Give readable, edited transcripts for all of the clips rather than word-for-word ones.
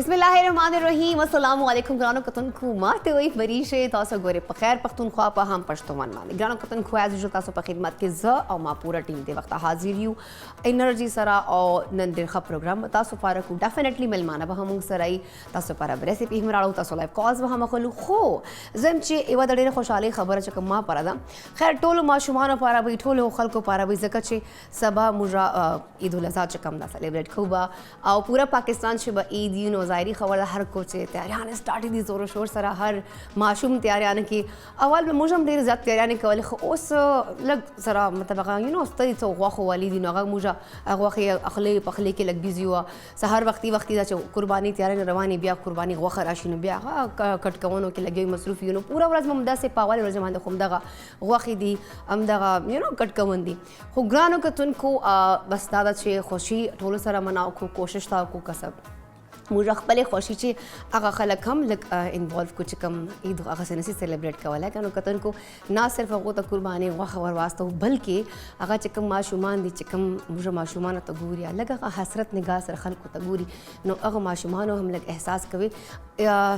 बिस्मिल्लाहिर्रहमानिर्रहीम अस्सलामु अलैकुम ग्रानो कतन खु माते वही बरीशे तासो गोरे पखैर पख्तूनख्वा पा हम पश्तोमान मान ग्रानो कतन खु आज जो तासो पर खिदमत के ज और मा पूरा टीम दे वक्त हाजिर यू एनर्जी सरा और नंदिर ख प्रोग्राम तासो पारा को डेफिनेटली मिलमाना हम सराई तासो पारा रेसिपी हमरालो तासो लाइव कॉल्स वह खलु खो जमचे एवा दड़े खुशहाली खबर चक मा पारा खैर टोलो मा शुमानो पारा बई टोलो खलको पारा बई जकचे सबा मुजा ईद उल अज़हा चकम दा सेलिब्रेट खुबा और पूरा पाकिस्तान शब ईद यू ज़ाहिरी खबर हर कुछ तैयारियां स्टार्ट दी जोर शोर सरा हर माशूम तैयारियां की अवल में मुझम देर ज़्यादा तैयारियां कवल उस लग सरा मतलब यू नो तरी तो वाख वाली दिन अगर मुझा वाख अखले पखले के लग बिजी हुआ सहर वक्ती वक्ती दा कुर्बानी तैयारी रवानी ब्याह कुर्बानी वाख राशि ने ब्याह कटकवनों के लगे मसरूफ यू नो पूरा वरज ममदा से पावाल वरज मान खुमदगा वाखी दी अमदगा यू नो कटकवन दी खुग्रानो का तुनको बस दादा छे खुशी ठोलो सरा मनाओ को कोशिश था को कसब मुझे खपले खुशी चे आगा खलक हम लग इन्वॉल्व कुछ कम ईद आगा से नसी सेलिब्रेट का वाला है कतन को ना सिर्फ वो तक कुर्बानी वाह खबर वास्ता हो बल्कि आगा चकम माशुमान दी चकम मुझे माशुमान तगूरी लगा हसरत निगाह सर खल को तगूरी नो अगा माशुमान हम लग एहसास कवे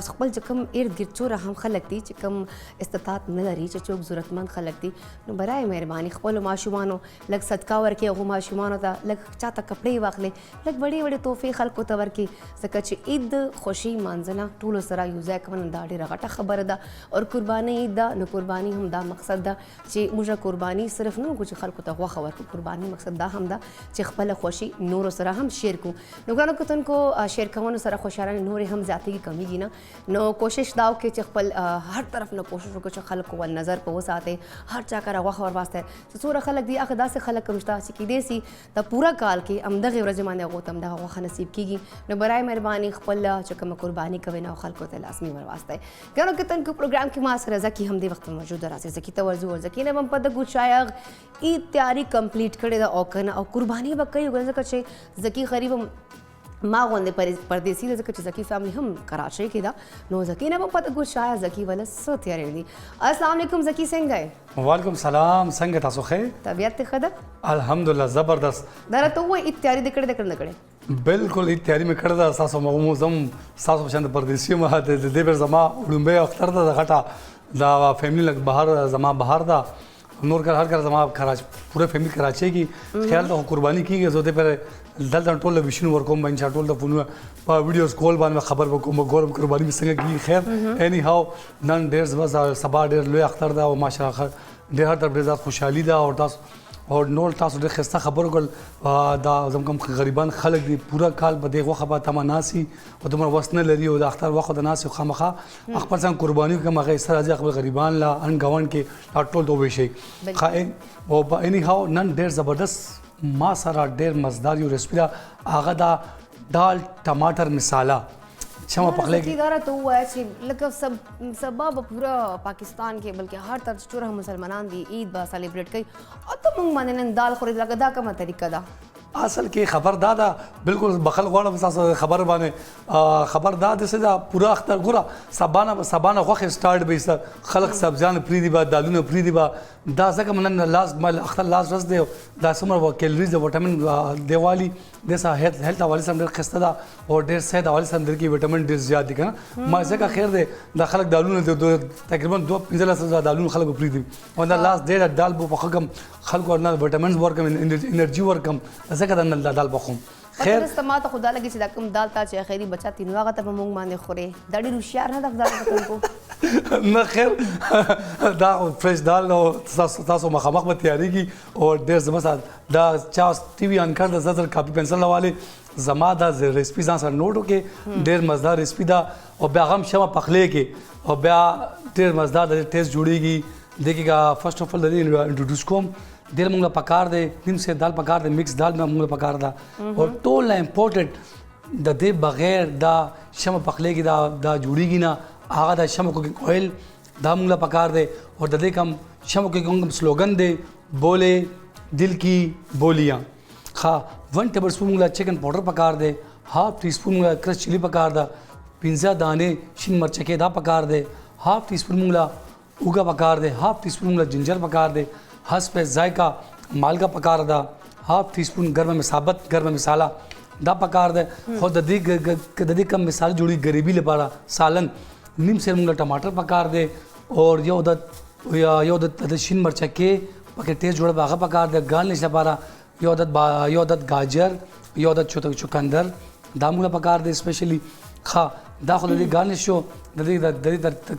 खपल चकम इर्द गिर्द चोर हम खलक दी चकम इस्तात न लरी चोक ज़रूरतमंद खलक दी नो बराए मेहरबानी खपल माशुमानो लग सदका वर के वो माशुमान होता लग चाहता कपड़े वाखले लग बड़े बड़े तोहफे खल को तवर के कच ईद खुशी मानजना टूलो सरा यूज़ै कवन दाड़ी रगटा खबर दा और कुर्बानी ईद दा न कुर्बानी हम दा मकसद दा चे मुझे कुर्बानी सिर्फ न कुछ खल को तगवा खबर को कुर्बानी मकसद दा हम दा चे खपल खुशी नूर सरा हम शेयर को नुगानो कतन को शेयर कवन सरा खुशारा नूर हम जाती की कमी की ना नो कोशिश दाव के चे खपल हर तरफ न कोशिश को चे खल को नज़र पे वो साथे हर चाकर रगवा खबर वास्ते तो सूरा खलक दी अखदा से खलक कमश्ता ची देसी ता पूरा काल के अमदग रजमाने गो तमदा वख नसीब कीगी न बराए मेहरबानी खपल्ला चकम कुर्बानी कवे ना खल को लाजमी वास्ता है क्यों कितन को प्रोग्राम की मास रजा की हम दे वक्त मौजूद रासे जकी तवज्जो और जकी ने हम पद गुड शायग ई तैयारी कंप्लीट करे दा औकन और कुर्बानी बकई उगल कचे जकी करीब माँ गोंदे परदेसी जकी जकी फैमिली हम कराची की दा नो जकी ने पद गुड शायग जकी वाला सो तैयारी दी अस्सलाम वालेकुम जकी सिंह गए वालेकुम सलाम संग तासो खे तबीयत खदा अल्हम्दुलिल्लाह जबरदस्त दरा तो वो ई तैयारी दकड़े बिल्कुल इत तैयारी में कड़दा सासो मगमुजम सासो पसंद परदेसी में दे बेर जमा उड़ुंबे अख्तर दा घटा दा फैमिली लग बाहर जमा बाहर दा नूर कर हर कर जमा कराची पूरे फैमिली कराची की ख्याल तो कुर्बानी की गई जोते पर दल दल टोल विष्णु वर कोम बंचा टोल द पुनु वीडियोस कॉल बान में खबर को गोरम कुर्बानी में संग की खैर एनी हाउ नन डेर्स बस सबा डेर लो अख्तर दा और माशाल्लाह डेर हर तरफ बेजार खुशहाली दा और दास और नोल तासो दे खस्ता खबर को दा जमकम गरीबान खलक दी पूरा काल बदे वो खबर तमा नासी और तुम वसने लरी और अख्तर वक्त नासी खामखा अखबर संग कुर्बानी का मगे सर आज अखबर गरीबान ला अन गवन के टोल दो बेशे खाए और एनी हाउ नन डेर जबरदस्त मा सारा डेर मजदार यू रेसिपी आगा दा दाल टमाटर मसाला क्षमा पकले की इदारा तो हुआ है मतलब सब पूरा पाकिस्तान के बल्कि हर तरफ चुरा मुसलमान दी ईद बा सेलिब्रेट कई और तो मंग माने दाल खरीद लगा दा का तरीका दा असल के खबर दादा बिल्कुल बखल गोड़ा बस खबर बाने खबर दाद से दा पूरा अख्तर गुरा सबाना वख स्टार्ट बे सर खलक सब्जान फ्री दिबा दालून फ्री दिबा दा सक मन लास्ट मल अख्तर लास्ट रस दे दा समर व कैलोरीज विटामिन देवाली देसा हेल्थ वाली सम खस्ता दा और देर सेहत वाली सम की विटामिन डी ज्यादा दिखा मा से का खैर दे दा खलक दालून दे तकरीबन 2 पिंजला से दालून खलक फ्री दी और दा लास्ट दे दाल बो पखकम खलक और ना विटामिन वर्कम एनर्जी वर्कम ज़कत अन दाल बखुम खैर इस्तेमाल तो खुदा लगी सिदाकम दाल ता चे खैरी बच्चा तीन वागा तब मूंग माने खोरे दाड़ी रुशियार ना दाल को ना खैर दा फ्रेश दाल और तासो मखमख में तैयारी की और देर जमा दा चास टीवी ऑन कर दा जर कॉपी पेंसिल वाले जमा दा रेसिपी सा सर नोट के देर मजेदार रेसिपी दा और ब्यागम शमा पखले के और ब्या देर मजेदार टेस्ट जुड़ेगी देखिएगा फर्स्ट ऑफ ऑल इंट्रोड्यूस कोम दिल मुंगला पकार दे निम से दाल पकार दे मिक्स दाल में मुंगला पकार दा और टोल इम्पोर्टेंट द दे बगैर दा शम पकले की दा जुड़ेगी ना आगा दा शम कुकिंग ऑयल दा मुंगला पकार दे और दे कम शम कुकिंग स्लोगन दे बोले दिल की बोलियाँ खा 1 table spoon Mongla chicken powder पकार दे half tea spoon Mongla crush chilli पकार दा पिंज़ा दाने शिन मर्च के दा पकार दे हाफ टी स्पून मुंगला उगा पकार दे हाफ टी स्पून मुंगला जिंजर पकार दे हंस पे जायका माल का पकार दा हाफ टी स्पून गर्म में साबत गर्म मसाला दा पकार दे हो ददी कम मिसाल जुड़ी गरीबी ले पारा सालन नीम से मुंगला टमाटर पकार दे और यो दत शिन मरचा के पके टेस्ट जोड़ा बागा पकार दे गार्निश ले पारा यो दत गाजर यो दत चुकंदर दामुला पकार दे स्पेशली खा दा खो ददी गार्निश शो ददी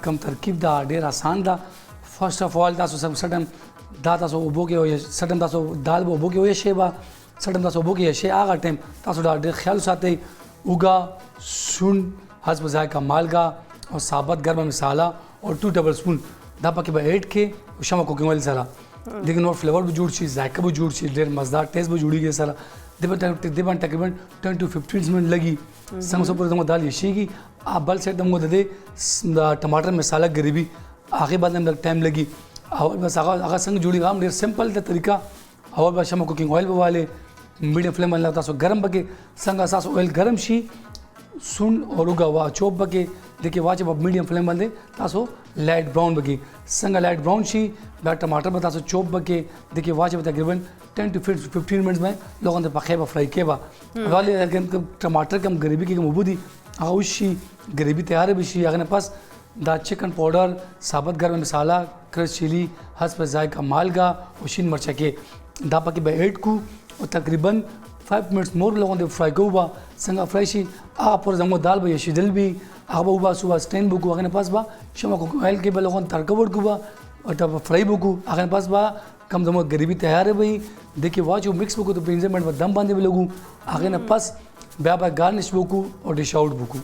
कम तरकीब दा ढेर आसान दा फर्स्ट ऑफ ऑल तासो सब सडम दा तासो उबो के हो सडम तासो दाल बो उबो के हो शेबा सडम तासो उबो के शे आगा टाइम तासो दा ढेर ख्याल साथे उगा सुन हस्ब जायका मालगा और साबत गर्म मसाला और 2 टेबल स्पून दा पके बा ऐड के शमा कुकिंग ऑयल सारा लेकिन और फ्लेवर भी जुड़ ची जायका भी जुड़ ची ढेर मजेदार टेस्ट भी जुड़ी गई सारा देबन तकरीबन 10 to 15 मिनट लगी संग सो पर दाल यशीगी आ बल से दम दे टमाटर मसाला ग्रेवी आगे बाद में टाइम लगी और बस आगा संग जुड़ी हम ढेर सिंपल तरीका और बस शमा कुकिंग ऑयल वाले मीडियम फ्लेम में लगता सो गरम बके संग असास ऑयल गरम शी सुन और उगा वा चोप बके देखिए वाच मीडियम फ्लेम बंदे तासो लाइट ब्राउन बके संग लाइट ब्राउन शी बा टमाटर बता सो चोप बके देखिए वाच तकरीबन 10 to 15 मिनट्स में लोगों ने पके फ्राई के बा वाले टमाटर कम ग्रेवी की मुबूदी आउशी ग्रेवी तैयार है बिशी अगर पास दा चिकन पाउडर साबत गर्म मसाला क्रश चिली हस्ब जायका मालगा और शिन मरचा के दा पके बा ऐड को और तकरीबन 5 मिनट्स मोर लोगों ने फ्राई को बा संगा फ्राई शी आ पर जमो दाल बा यशी दिल भी आबा उबा सुबह स्टैंड बुक अगर पास बा शमा को ऑयल के बा लोगों तरकवड़ को बा और तब फ्राई बुक अगर पास बा कम जमो ग्रेवी तैयार है भाई देखिए वाच मिक्स बुक तो 15 मिनट में दम बांधे भी लोगों आगे ना पास ब्याबा गार्निश बुकू और डिश आउट बुकू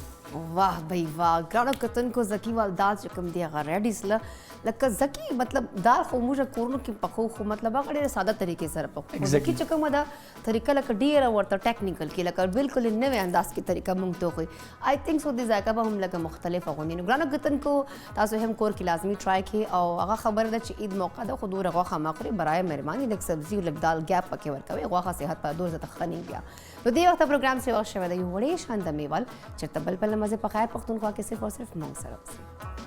वाह भाई वाह ग्रानो कतन को जकी वाल दाल चकम दिया गा रेडी सला लका जकी मतलब दाल खो मुझे कोरनो की पको खो मतलब अगड़े सादा तरीके से पको जकी चकम दा तरीका लका डियर वर्ता टेक्निकल की लका बिल्कुल नवे अंदाज की तरीका मंग तो कोई आई थिंक सो दिस जायका हम लका मुख्तलिफ होनी ग्रानो कतन को तासो हम कोर की लाजमी ट्राई की और अगा खबर द ईद मौका द खुदूर अगा खमाकरे बराए मेहरबानी देख सब्जी लक दाल गैप पके वर्का वे अगा सेहत पर दूर से तखनी गया तो दे वक्त प्रोग्राम से वक्त शवदा यू बड़े शानदार मेवाल चतबल पल मजे पकाए पख्तूनख्वा के सिर्फ और सिर्फ मंग सरब से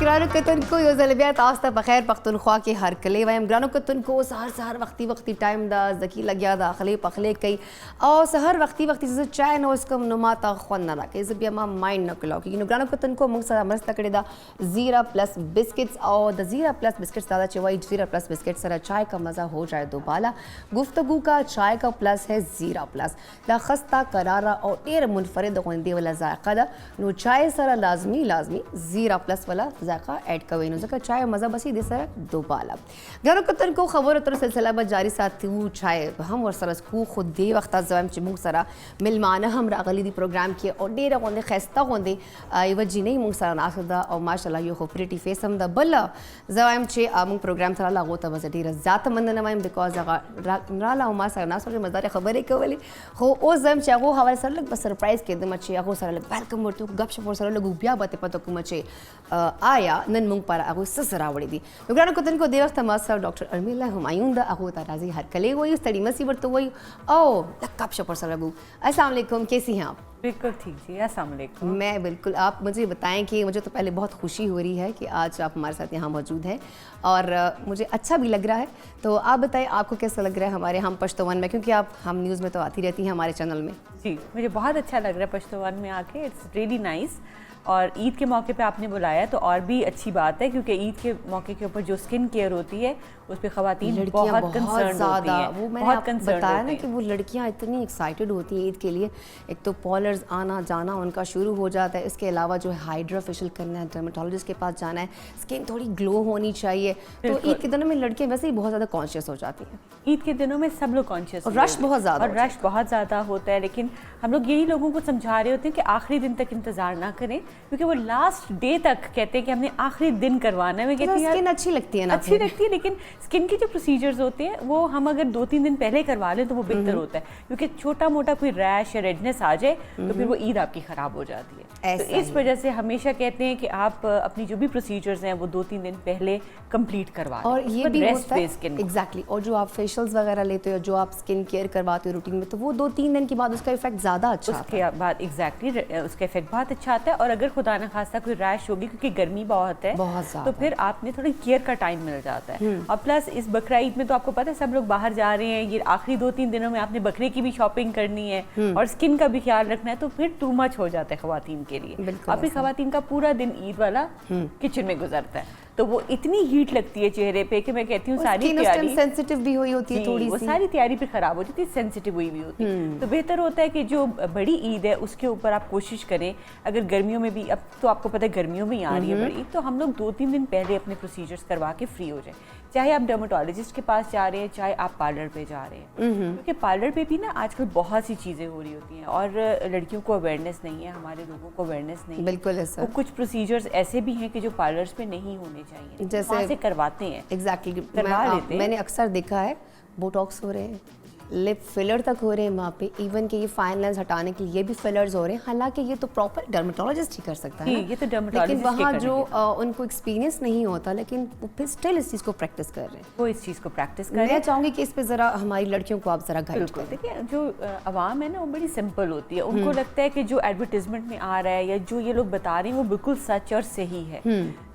ग्रानो कतन को यो जलबिया तास्ता बखैर पख्तूनख्वा के हर कले वयम ग्रानो कतन को सहर वक्ती टाइम दा जकी लग्या दा अखले पखले कई और सहर वक्ती जैसे चाय नो उसको नुमाता ख्वन ना के जब मा माइंड न कलो कि ग्रानो कतन को मुंग सरा मस्त तकड़े दा जीरा प्लस बिस्किट्स और द जीरा प्लस बिस्किट्स दादा चवाई जीरा प्लस बिस्किट सरा चाय का मजा हो जाए दोबाला गुफ्तगू का चाय का प्लस है जीरा प्लस दा खस्ता करारा और ढेर मुनफरिद गोंदे वाला जायका दा नो चाय सरा लाजमी जीरा प्लस वाला जायका ऐड कवे नो जका चाय मजा बसी दे सर दोबाला ग्रानो कतन को खबर तर सिलसिला बा जारी साथ वो चाय हम वर सर को खुद दे वक्त जवाम चिमुग सरा मिलमाना हम रागली दी प्रोग्राम के और डेरा गोंदे खस्ता गोंदे वजी नहीं मुंग सरा नासदा और माशाल्लाह यो प्रिटी फेस हम द बल्ला जवाम चे मुंग प्रोग्राम थरा लागो त बस डेरा जात मंद नवाम बिकॉज राला मा सरा नासो के मजार खबर के वाली हो ओ जम चे वो हवाले सर लग बस सरप्राइज के दम चे अगो सर लग वेलकम वर्तु गपशप सर लग बिया बते पतो कुम चे आया नन मुंग पर अगो ससरावड़ी दी ग्रानो कतन को दे वक्त मास्टर डॉक्टर अरमिला हुमायूं दा अगो ताराजी हर कले वही स्टडी मसी वर्तो वही ओ लक्कप शपर सर लगू अस्सलाम वालेकुम कैसी हैं आप बिल्कुल ठीक जी अस्सलाम वालेकुम मैं बिल्कुल आप मुझे बताएं कि मुझे तो पहले बहुत खुशी हो रही है कि आज आप हमारे साथ यहाँ मौजूद हैं और मुझे अच्छा भी लग रहा है तो आप बताएं आपको कैसा लग रहा है हमारे हम पश्तवन में क्योंकि आप हम न्यूज़ में तो आती रहती हैं हमारे चैनल में जी मुझे बहुत अच्छा लग रहा है पश्तवन में आके इट्स रियली नाइस और ईद के मौके पे आपने बुलाया तो और भी अच्छी बात है क्योंकि ईद के मौके के ऊपर जो स्किन केयर होती है उस पर ख़वातीन बहुत कंसर्न होती हैं वो मैंने आपको बताया ना कि वो लड़कियां इतनी एक्साइटेड होती हैं ईद के लिए एक तो पॉलर्स आना जाना उनका शुरू हो जाता है इसके अलावा जो है हाइड्रा फेशियल करना है डर्मेटोलॉजिस्ट के पास जाना है स्किन थोड़ी ग्लो होनी चाहिए तो ईद के दिनों में लड़कियां वैसे ही बहुत ज़्यादा कॉन्शियस हो जाती हैं ईद के दिनों में सब लोग कॉन्शियस और रश बहुत ज़्यादा होता है लेकिन हम लोग यही लोगों को समझा रहे होते हैं कि आखिरी दिन तक इंतज़ार ना करें क्योंकि वो लास्ट डे तक कहते हैं कि हमने आखिरी दिन करवाना है। मैं कहती हूँ स्किन अच्छी लगती है ना, अच्छी लगती है, लेकिन स्किन के जो प्रोसीजर्स होते हैं वो हम अगर 2-3 दिन पहले करवा लें तो वो बेहतर होता है, क्योंकि छोटा मोटा कोई रैश या रेडनेस आ जाए तो फिर वो ईद आपकी ख़राब हो जाती है। तो इस वजह से हमेशा कहते हैं कि आप अपनी जो भी प्रोसीजर्स हैं वो 2-3 दिन पहले कंप्लीट करवा लें। और ये भी होता है स्किन एग्जैक्टली, और जो आप फेशियल्स वगैरह लेते हो, जो आप स्किन केयर करवाते हो रूटीन में, तो वो 2-3 दिन के बाद उसका इफेक्ट ज़्यादा अच्छा आता है। उसके बाद एग्जैक्टली उसका इफेक्ट बहुत अच्छा आता है। और अगर खुदा न खास्ता कोई रैश होगी, क्योंकि गर्मी बहुत है तो फिर आपने थोड़ी केयर का टाइम मिल जाता है। और प्लस इस बकरा ईद में तो आपको पता है सब लोग बाहर जा रहे हैं, ये आखिरी 2-3 दिनों में आपने बकरे की भी शॉपिंग करनी है और स्किन का भी ख्याल रखना है, तो फिर टू मच हो जाता है खवातीन के लिए। आपकी खवातीन का पूरा दिन ईद वाला किचन में गुजरता है, तो वो इतनी हीट लगती है चेहरे पे कि मैं कहती हूँ सारी तैयारी सेंसिटिव भी हुई होती है थोड़ी वो सी, सारी तैयारी फिर खराब हो जाती है, सेंसिटिव हुई भी होती है। तो बेहतर होता है कि जो बड़ी ईद है उसके ऊपर आप कोशिश करें, अगर गर्मियों में भी, अब तो आपको पता है गर्मियों में ही आ रही है बड़ी, तो हम लोग 2-3 दिन पहले अपने प्रोसीजर्स करवा के फ्री हो जाए। चाहे आप डर्मेटोलॉजिस्ट के पास जा रहे हैं, चाहे आप पार्लर पे जा रहे हैं, क्योंकि पार्लर पे भी ना आजकल बहुत सी चीज़ें हो रही होती हैं और लड़कियों को अवेयरनेस नहीं है, हमारे लोगों को अवेयरनेस नहीं है। बिल्कुल है सर। कुछ प्रोसीजर्स ऐसे भी हैं कि जो पार्लर्स पे नहीं होने चाहिए, जैसे वहाँ से करवाते हैं। एग्जैक्टली करवा लेते हैं। मैंने अक्सर देखा है, बोटॉक्स हो रहे हैं, लिप फिलर तक हो रहे हैं वहाँ पे, इवन कि ये फाइन लाइंस हटाने के लिए भी फिलर्स हो रहे हैं, हालांकि ये तो प्रॉपर डर्मेटोलॉजिस्ट ही कर सकता है ना? ये तो डर्मेटोलॉजिस्ट लेकिन वहाँ जो उनको एक्सपीरियंस नहीं होता, लेकिन वो फिर स्टिल इस चीज़ को प्रैक्टिस कर रहे हैं। वो इस चीज़ को प्रैक्टिस कर रहे हैं। मैं चाहूँगी कि इस पे ज़रा हमारी लड़कियों को आप ज़रा गाइड बिल्कुल, करें। देखिए जो आवाम है ना वो बड़ी सिंपल होती है, उनको लगता है कि जो एडवर्टीजमेंट में आ रहा है या जो ये लोग बता रहे हैं वो बिल्कुल सच और सही है।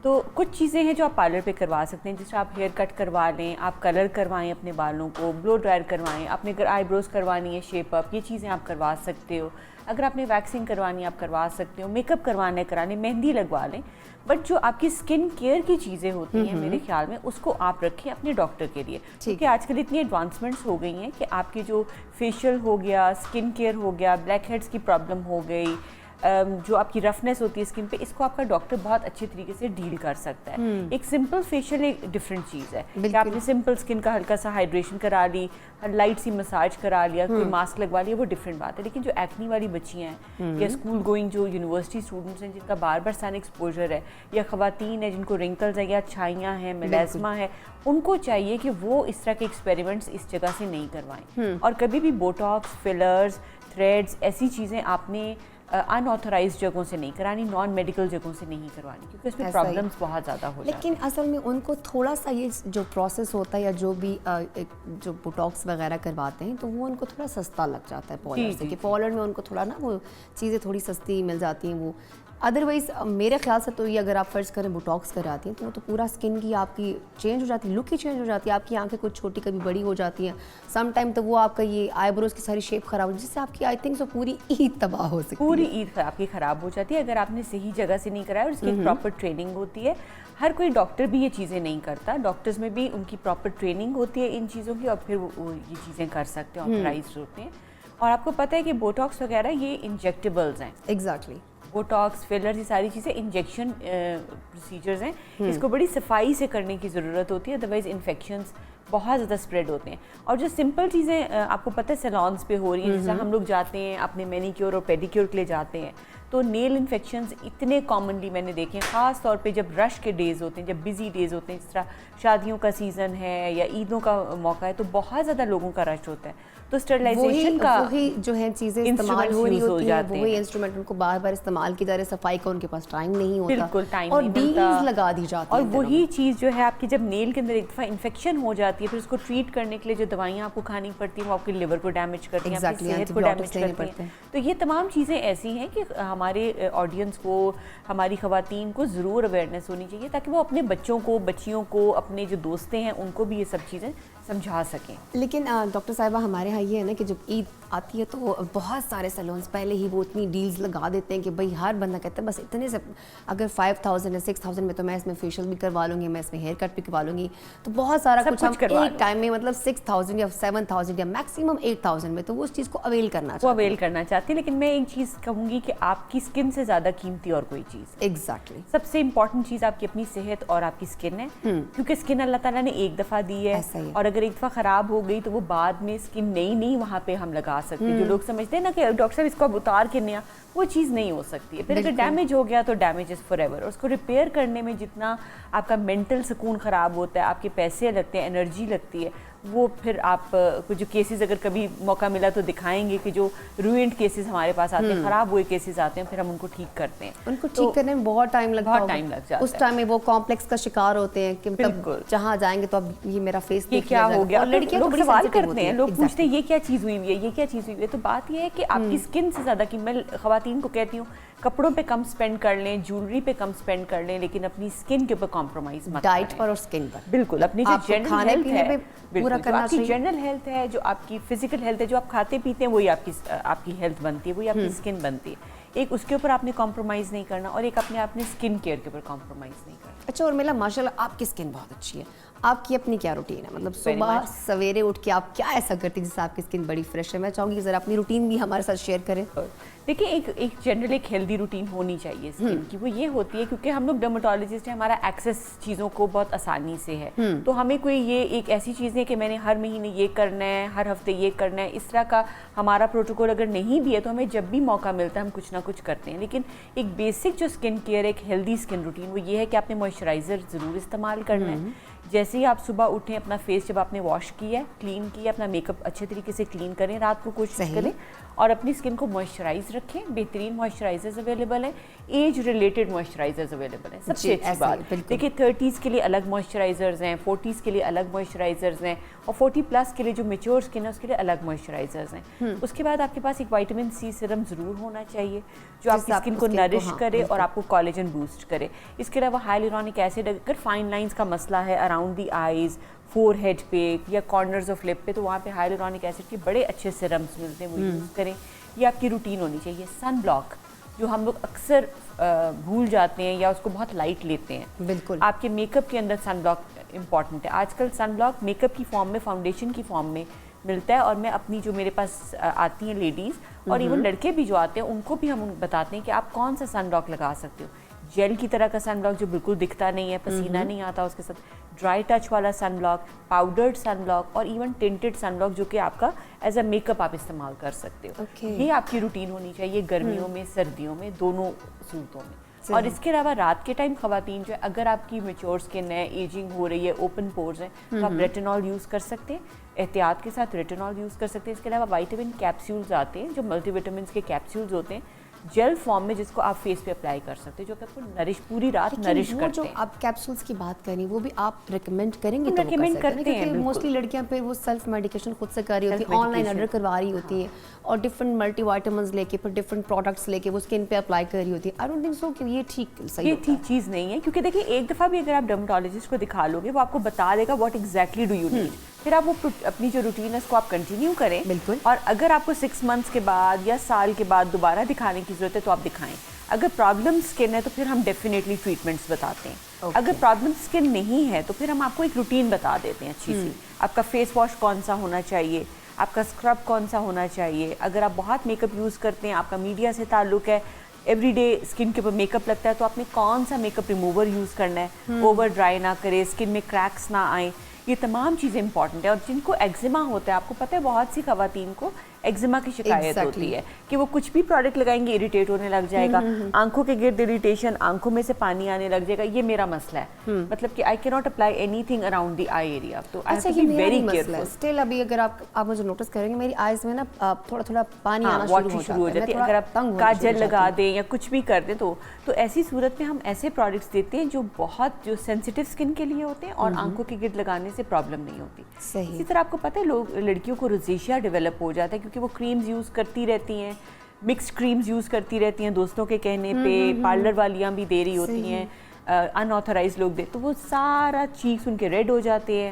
तो कुछ चीज़ें हैं जो आप पार्लर पे करवा सकते हैं, जैसे आप हेयर कट करवा लें, आप कलर करवाएं अपने बालों को, ब्लो ड्रायर करवाएं, आपने अगर आईब्रोज करवानी है शेप अप, ये चीज़ें आप करवा सकते हो। अगर आपने वैक्सिंग करवानी है आप करवा सकते हो, मेकअप करवाना है कराने, मेहंदी लगवा लें। बट जो आपकी स्किन केयर की चीज़ें होती हैं मेरे ख्याल में उसको आप रखें अपने डॉक्टर के लिए, क्योंकि आजकल इतनी एडवांसमेंट्स हो गई हैं कि आपके जो फेशियल हो गया, स्किन केयर हो गया, ब्लैक हेड्स की प्रॉब्लम हो गई, जो आपकी रफनेस होती है स्किन पे, इसको आपका डॉक्टर बहुत अच्छे तरीके से डील कर सकता है। एक सिंपल फेशियल एक डिफरेंट चीज़ है कि आपने सिंपल स्किन का हल्का सा हाइड्रेशन करा ली, लाइट सी मसाज करा लिया, कोई मास्क लगवा लिया, वो डिफरेंट बात है। लेकिन जो एक्नी वाली बच्चियाँ हैं या स्कूल गोइंग जो यूनिवर्सिटी स्टूडेंट्स हैं जिनका बार बार सन एक्सपोजर है, या ख़वातीन है जिनको रिंकल्स है या छाइयाँ हैं, मेलास्मा है, उनको चाहिए कि वो इस तरह के एक्सपेरिमेंट्स इस जगह से नहीं करवाएं। और कभी भी बोटॉक्स, फिलर्स, थ्रेड्स, ऐसी चीज़ें आपने अनऑथराइज्ड जगहों से नहीं करानी, नॉन मेडिकल जगहों से नहीं करवानी, क्योंकि उसमें प्रॉब्लम्स बहुत ज़्यादा हो जाती हैं। लेकिन असल में उनको थोड़ा सा ये जो प्रोसेस होता है या जो भी जो बोटॉक्स वगैरह करवाते हैं, तो वो उनको थोड़ा सस्ता लग जाता है पार्लर से, कि पार्लर में उनको थोड़ा ना वो चीज़ें थोड़ी सस्ती मिल जाती हैं। वो अदरवाइज मेरे ख्याल से तो ये अगर आप फर्ज करें बोटॉक्स कराती हैं तो वो तो पूरा स्किन की आपकी चेंज हो जाती है, लुक ही चेंज हो जाती है, आपकी आंखें कुछ छोटी कभी बड़ी हो जाती हैं, सम टाइम तो वो आपका ये आईब्रोज की सारी शेप खराब हो, जिससे आपकी आई थिंक सो पूरी ईद तबाह हो सकती है। पूरी ईद आपकी ख़राब हो जाती है अगर आपने सही जगह से नहीं कराया और इसकी एक प्रॉपर ट्रेनिंग होती है। हर कोई डॉक्टर भी ये चीज़ें नहीं करता, डॉक्टर्स में भी उनकी प्रॉपर ट्रेनिंग होती है इन चीज़ों की, और फिर वो ये चीज़ें कर सकते हैं, ऑथराइज्ड होते हैं। और आपको पता है कि बोटॉक्स वगैरह ये इंजेक्टेबल्स हैं। एग्जैक्टली, बोटॉक्स, फिलर्स, ये सारी चीज़ें इंजेक्शन प्रोसीजर्स हैं, इसको बड़ी सफाई से करने की ज़रूरत होती है, अदरवाइज़ इन्फेक्शंस बहुत ज़्यादा स्प्रेड होते हैं। और जो सिंपल चीज़ें आपको पता है सैलॉन्स पे हो रही हैं, जैसे हम लोग जाते हैं अपने मैनीक्योर और पेडिक्योर के लिए जाते हैं, तो नेल इन्फेक्शंस इतने कॉमनली मैंने देखे हैं, ख़ास तौर पे जब रश के डेज़ होते हैं, जब बिजी डेज़ होते हैं, जिस तरह शादियों का सीज़न है या ईदों का मौका है, तो बहुत ज़्यादा लोगों का रश होता है। तो स्टरलाइजेशन का वही जो है चीज़ें इस्तेमाल हो रही होती हैं, वही इंस्ट्रूमेंट उनको बार बार इस्तेमाल की जा रही है, सफाई का उनके पास टाइम नहीं होता, बिल्कुल टाइम और नहीं डीज मिलता, लगा दी जाती और है। वही चीज़ जो है आपकी जब नेल के अंदर एक दफ़ा इन्फेक्शन हो जाती है, फिर उसको ट्रीट करने के लिए जो दवाइयाँ आपको खानी पड़ती हैं वो आपके लिवर को डैमेज करती हैं, आपकी सेहत को डैमेज करती हैं। तो ये तमाम चीज़ें ऐसी हैं कि हमारे ऑडियंस को, हमारी ख़वातीन को ज़रूर अवेयरनेस होनी चाहिए, ताकि वो अपने बच्चों को, बच्चियों को, अपने जो दोस्तें हैं उनको भी ये सब चीज़ें समझा सकें। लेकिन डॉक्टर साहिबा हमारे यहाँ ये है ना कि जब ईद आती है तो बहुत सारे सैलून्स पहले ही वो इतनी डील्स लगा देते हैं कि भाई हर बंदा कहता है बस इतने से, अगर 5000 या 6000 में तो मैं इसमें फेशियल भी करवा लूँगी, मैं इसमें हेयर कट भी करवा लूँगी, तो बहुत सारा कुछ हम एक टाइम में मतलब 6000 या 7000 या मैक्सिमम 8000 में, तो वो उस चीज़ को अवेल करना चाहते हैं। वो अवेल करना चाहती है। लेकिन मैं एक चीज़ कहूँगी कि आप आपकी स्किन से ज़्यादा कीमती और कोई चीज़। एग्जैक्टली सबसे इम्पॉर्टेंट चीज़ आपकी अपनी सेहत और आपकी स्किन है, क्योंकि स्किन अल्लाह ताला ने एक दफ़ा दी है, ऐसा ही है। और अगर एक दफ़ा ख़राब हो गई तो वो बाद में स्किन नई वहाँ पे हम लगा सकते हैं। जो लोग समझते हैं ना कि डॉक्टर साहब इसको अब उतार के नया, वो चीज़ नहीं हो सकती है। फिर अगर डैमेज हो गया तो डैमेज इज़ फॉर एवर। उसको रिपेयर करने में जितना आपका मेंटल सुकून ख़राब होता है, आपके पैसे लगते हैं, एनर्जी लगती है, वो फिर आप कुछ जो केसेस अगर कभी मौका मिला तो दिखाएंगे कि जो रूइंड केसेस हमारे पास आते हैं, ख़राब हुए केसेस आते हैं, फिर हम उनको ठीक करते हैं। उनको ठीक करने में बहुत टाइम लगता बहुत होगा। टाइम लग जाता उस टाइम में वो कॉम्प्लेक्स का शिकार होते हैं कि मतलब बिल्कुल। जहाँ जाएंगे तो अब ये मेरा फेस ये क्या हो गया। और लड़कियां लोग तो बड़ी सवाल sensitive करते होती हैं, हैं। लोग पूछते हैं Exactly. ये क्या चीज़ हुई हुई है, ये क्या चीज़ हुई हुई है। तो बात ये है कि आपकी स्किन से ज़्यादा की, मैं ख़वातीन को कहती हूँ कपड़ों पे कम स्पेंड कर लें, ज्वेलरी पे कम स्पेंड कर लें, लेकिन अपनी स्किन के ऊपर कॉम्प्रोमाइज़ मत डाइट करें। पर और स्किन पर बिल्कुल अपनी जो आपको जनरल खाने हेल्थ पीने है, पे बिल्कुल, पूरा जो करना आपकी चाहिए। जनरल हेल्थ है, जो आपकी फिजिकल हेल्थ है, जो आप खाते पीते हैं वही आपकी हेल्थ बनती है, वही आपकी स्किन बनती है। एक उसके ऊपर आपने कॉम्प्रोमाइज़ नहीं करना, और एक अपने स्किन केयर के ऊपर कॉम्प्रोमाइज़ नहीं करना। अच्छा, और मेरा माशाल्लाह आपकी स्किन बहुत अच्छी है। आपकी अपनी क्या रूटीन है? मतलब Very सुबह much. सवेरे उठ के आप क्या ऐसा करती हैं जिससे आपकी स्किन बड़ी फ्रेश है? मैं चाहूँगी ज़रा अपनी रूटीन भी हमारे साथ शेयर करें। देखिए, एक जनरल एक हेल्दी रूटीन होनी चाहिए स्किन की। वो ये होती है क्योंकि हम लोग डर्मेटोलॉजिस्ट हैं, हमारा एक्सेस चीज़ों को बहुत आसानी से है, तो हमें कोई ये एक ऐसी चीज़ नहीं है कि मैंने हर महीने ये करना है, हर हफ्ते ये करना है, इस तरह का हमारा प्रोटोकॉल अगर नहीं भी है तो हमें जब भी मौका मिलता है हम कुछ ना कुछ करते हैं। लेकिन एक बेसिक जो स्किन केयर, एक हेल्दी स्किन रूटीन, वो ये है कि आपने मॉइस्चराइज़र ज़रूर इस्तेमाल करना है। जैसे ही आप सुबह उठें, अपना फेस जब आपने वॉश किया है, क्लीन किया, अपना मेकअप अच्छे तरीके से क्लीन करें, रात को कोशिश करें, और अपनी स्किन को मॉइस्चराइज रखें। बेहतरीन मॉइस्चराइजर्स अवेलेबल हैं, एज रिलेटेड मॉइस्चराइजर्स अवेलेबल हैं। सबसे अच्छी बात, देखिए 30s के लिए अलग मॉइस्चराइजर्स हैं, 40s के लिए अलग मॉइस्चराइजर्स हैं, और 40+ के लिए जो मेच्योर स्किन है उसके लिए अलग मॉइस्चराइजर्स हैं। उसके बाद आपके पास एक विटामिन C सीरम ज़रूर होना चाहिए जो आपकी स्किन को नरिश करे और आपको कोलेजन बूस्ट करे। इसके अलावा हाइलुरोनिक एसिड, अगर फाइन लाइंस का मसला है अराउंड द आईज, फोरहेड पे या कॉर्नर्स ऑफ लिप पे, तो वहाँ पे हाइलुरोनिक एसिड के बड़े अच्छे सिरम्स मिलते हैं, वो यूज़ करें। ये आपकी रूटीन होनी चाहिए। सन ब्लॉक, जो हम लोग अक्सर भूल जाते हैं या उसको बहुत लाइट लेते हैं, बिल्कुल आपके मेकअप के अंदर सन ब्लॉक इम्पॉर्टेंट है। आजकल सन ब्लॉक मेकअप की फॉर्म में, फाउंडेशन की फॉर्म में मिलता है, और मैं अपनी जो मेरे पास आती हैं लेडीज़ और इवन लड़के भी जो आते हैं उनको भी हम बताते हैं कि आप कौन सा सन ब्लॉक लगा सकते हो। जेल की तरह का सन ब्लॉक जो बिल्कुल दिखता नहीं है, पसीना नहीं आता उसके साथ, ड्राई टच वाला sun block, powdered sun block, और इवन टिंटेड सन ब्लॉक जो कि आपका एज अ मेकअप आप इस्तेमाल कर सकते हो। ये आपकी रूटीन होनी चाहिए गर्मियों में, सर्दियों में, दोनों सूरतों में। और इसके अलावा रात के टाइम ख़वातीन जो है, अगर आपकी मेच्योर स्किन है, एजिंग हो रही है, ओपन पोर्स हैं, तो आप रेटिनॉल यूज़ कर सकते हैं, एहतियात के साथ रेटिनॉल यूज़ कर सकते हैं। इसके अलावा विटामिन कैप्सूल्स आते हैं जो मल्टीविटामिन के कैप्सूल्स होते हैं जेल फॉर्म में, जिसको आप फेस पे अप्लाई कर सकते हैं, जो कि आपको नरिश पूरी रात नरिश करते जो हैं। आप कैप्सूल्स की बात करें वो भी आप रिकमेंड करेंगे? हम तो recommend करते हैं, क्योंकि मोस्टली लड़कियां फिर वो सेल्फ मेडिकेशन खुद से कर रही होती है, ऑनलाइन ऑर्डर करवा रही होती है, और डिफरेंट मल्टीविटामिन्स लेके फिर डिफरेंट प्रोडक्ट्स लेके वो स्किन पे अप्लाई कर रही होती है। आई डोंट थिंक सो कि ये ठीक सही ये ठीक चीज़ नहीं है, क्योंकि देखिए एक दफ़ा भी अगर आप डर्मेटोलॉजिस्ट को दिखा लोगे, वो आपको बता देगा what exactly do you need, फिर आप वो अपनी जो रूटीन है उसको आप कंटिन्यू करें। बिल्कुल। और अगर आपको 6 मंथ्स के बाद या साल के बाद दोबारा दिखाने की ज़रूरत है तो आप दिखाएं। अगर प्रॉब्लम स्किन है तो फिर हम डेफिनेटली ट्रीटमेंट्स बताते हैं। अगर प्रॉब्लम स्किन नहीं है तो फिर हम आपको एक रूटीन बता देते हैं अच्छी सी। आपका फेस वॉश कौन सा होना चाहिए, आपका स्क्रब कौन सा होना चाहिए, अगर आप बहुत मेकअप यूज़ करते हैं, आपका मीडिया से ताल्लुक़ है, एवरीडे स्किन के ऊपर मेकअप लगता है, तो आपने कौन सा मेकअप रिमूवर यूज़ करना है, ओवर ड्राई ना करे, स्किन में क्रैक्स ना आए, ये तमाम चीज़ें इंपॉर्टेंट है। और जिनको एक्जिमा होता है, आपको पता है बहुत सी खवातीन को एक्जिमा की शिकायत होती है कि वो कुछ भी प्रोडक्ट लगाएंगे इरिटेट होने लग जाएगा, आंखों के गिर्द इरिटेशन, आंखों में से पानी आने लग जाएगा। ये मेरा मसला है, मतलब कि I can not apply anything around the eye area, तो I have to be very careful. Still अभी अगर आप मुझे नोटिस करेंगे मेरी आईज में ना थोड़ा थोड़ा पानी आना शुरू हो जाती है। अगर आप काजल लगा दें या कुछ भी कर दें तो ऐसी सूरत में हम ऐसे प्रोडक्ट्स देते हैं जो बहुत जो सेंसिटिव स्किन के लिए होते हैं और आंखों के गिर्द लगाने से प्रॉब्लम नहीं होती। इसी तरह आपको पता है लोग लड़कियों को रोज़ेशिया डेवलप हो जाता है क्योंकि वो क्रीम्स यूज़ करती रहती हैं, मिक्स्ड क्रीम्स यूज़ करती रहती हैं दोस्तों के कहने पे, पार्लर वालियाँ भी दे रही होती हैं, अनऑथराइज लोग दे तो वो सारा चीक्स उनके रेड हो जाते हैं,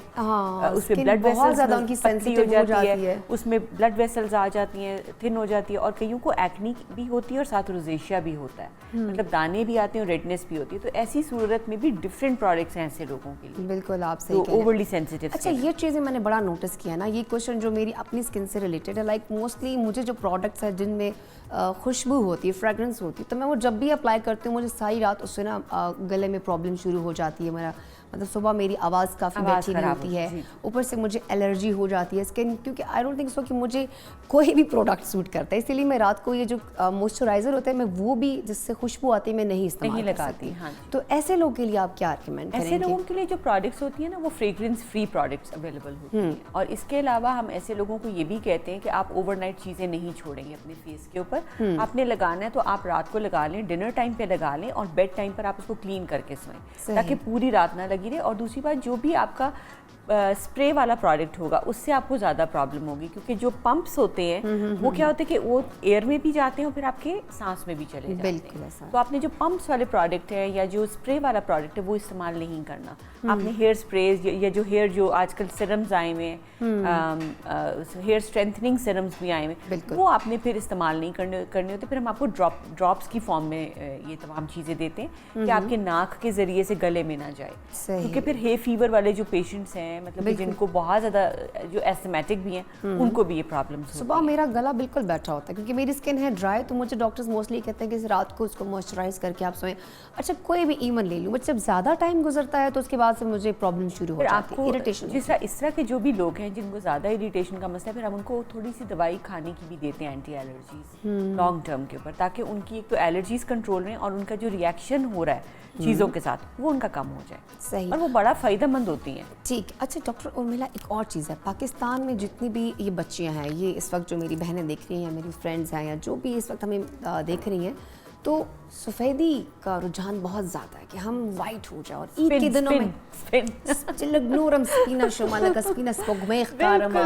उसमें skin ब्लड बहुत वेसल्स ज़्यादा उनकी sensitive हो जाती है। उसमें ब्लड वेसल्स आ जाती हैं, थिन हो जाती है, और कईयों को एक्नी भी होती है और साथ रोजेशिया भी होता है, मतलब दाने भी आते हैं और रेडनेस भी होती है। तो ऐसी सूरत में भी डिफरेंट प्रोडक्ट्स हैं ऐसे लोगों के लिए, बिल्कुल आप सही कह रहे हैं। Overly sensitive. अच्छा, ये चीज़ें मैंने बड़ा नोटिस किया ना, ये क्वेश्चन जो मेरी अपनी स्किन से रिलेटेड है, लाइक मोस्टली मुझे जो प्रोडक्ट्स है जिनमें खुशबू होती है, फ्रेगरेंस होती है, तो मैं वो जब भी अप्लाई करती हूँ मुझे सारी रात उससे ना गले में प्रॉब्लम शुरू हो जाती है। मेरा मतलब सुबह मेरी आवाज़ काफ़ी बैठी नहीं होती है, ऊपर से मुझे एलर्जी हो जाती है स्किन, क्योंकि आई डोंट थिंक सो कि मुझे कोई भी प्रोडक्ट सूट करता है, इसीलिए मैं रात को ये जो मॉइस्चराइज़र होता है मैं वो भी जिससे खुशबू आती है मैं नहीं इस्तेमाल लगाती। हाँ, तो ऐसे लोगों के लिए आप क्या रिकमेंड करेंगे? ऐसे लोगों के लिए जो प्रोडक्ट्स होती है ना वो फ्रेग्रेंस फ्री प्रोडक्ट्स अवेलेबल होती हैं, और इसके अलावा हम ऐसे लोगों को ये भी कहते हैं कि आप ओवरनाइट चीज़ें नहीं छोड़ेंगे अपने फेस के ऊपर। आपने लगाना है तो आप रात को लगा लें, डिनर टाइम पे लगा लें, और बेड टाइम पर आप उसको क्लीन करके सोएं ताकि पूरी रात ना लगी रहे। और दूसरी बात, जो भी आपका स्प्रे वाला प्रोडक्ट होगा उससे आपको ज़्यादा प्रॉब्लम होगी, क्योंकि जो पंप्स होते हैं वो क्या होते हैं कि वो एयर में भी जाते हैं और फिर आपके सांस में भी चले जाते हैं। तो आपने जो पंप्स वाले प्रोडक्ट है या जो स्प्रे वाला प्रोडक्ट है वो इस्तेमाल नहीं करना। आपने हेयर स्प्रेज या जो हेयर जो आजकल सिरम्स आए हुए हैं, हेयर स्ट्रेंथनिंग सिरम्स भी आए हुए हैं, वो आपने फिर इस्तेमाल नहीं करने होते। फिर हम आपको ड्रॉप्स की फॉर्म में ये तमाम चीज़ें देते हैं कि आपके नाक के ज़रिए से गले में ना जाए, क्योंकि फिर हे फीवर वाले जो पेशेंट्स हैं, मतलब जिनको बहुत ज़्यादा जो एस्थमेटिक भी हैं उनको भी ये प्रॉब्लम्स होती हैं। सुबह मेरा गला बिल्कुल बैठा होता है क्योंकि मेरी स्किन है ड्राई, तो मुझे डॉक्टर्स मोस्टली कहते हैं कि रात को उसको मॉइस्चराइज करके आप सोएं। अच्छा, कोई भी इवन ले लूँ, बट जब ज़्यादा टाइम गुजरता है तो उसके बाद से मुझे प्रॉब्लम शुरू हो जाती है, इरिटेशन। इस तरह के जो भी लोग हैं जिनको ज़्यादा इरिटेशन का मसला है, फिर हम उनको थोड़ी सी दवाई खाने की भी देते हैं, एंटी एलर्जीज लॉन्ग टर्म के ऊपर, ताकि उनकी एक तो एलर्जीज कंट्रोल रहें और उनका जो रिएक्शन हो रहा है चीज़ों के साथ वो उनका कम हो जाए। सही, और वो बड़ा फ़ायदेमंद होती हैं। ठीक। अच्छा डॉक्टर उर्मिला, एक और चीज़ है, पाकिस्तान में जितनी भी ये बच्चियां हैं, ये इस वक्त जो मेरी बहनें देख रही हैं, मेरी फ्रेंड्स हैं, या जो भी इस वक्त हमें देख रही हैं, तो सफ़ेदी का रुझान बहुत ज़्यादा है कि हम वाइट हो जाए। और ईद के दिनों में नूरम स्पीना शुमाला का स्पीना स्पोगमेख कारमा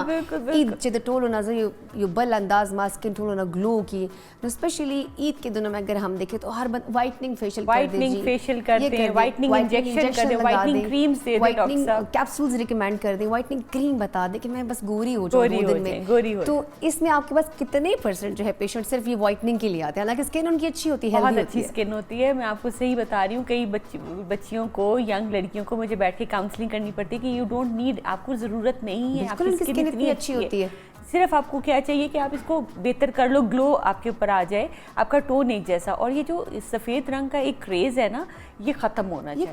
ईद जिद टोलो नजर यू बल अंदाज मा स्किन टोलो ना ग्लो की, स्पेशली ईद के दिनों में अगर हम देखें तो हर वाइटनिंग फेशियल करते हैं, वाइटनिंग इंजेक्शन करते हैं, वाइटनिंग क्रीम्स दे दें, वाइटनिंग कैप्सूल्स रिकमेंड कर दें, वाइटनिंग क्रीम बता दें कि मैं बस गोरी हो जाऊं 2 दिन में। तो इसमें आपके पास कितने % जो है पेशेंट सिर्फ ये वाइटनिंग के लिए आते हैं, हालांकि स्किन उनकी अच्छी होती है, बहुत अच्छी स्किन होती है। मैं आपको सही बता रही हूँ, कई बच्चियों को, यंग लड़कियों को मुझे बैठ के काउंसलिंग करनी पड़ती है कि यू डोंट नीड, आपको ज़रूरत नहीं है, आपकी स्किन इतनी अच्छी होती है, सिर्फ आपको क्या चाहिए कि आप इसको बेहतर कर लो, ग्लो आपके ऊपर आ जाए, आपका टोन एक जैसा। और ये जो सफ़ेद रंग का एक क्रेज़ है ना, ये ख़त्म होना चाहिए,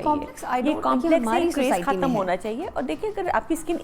ये कॉम्प्लेक्स क्रेज़ ख़त्म होना चाहिए। और देखिए, अगर आपकी स्किन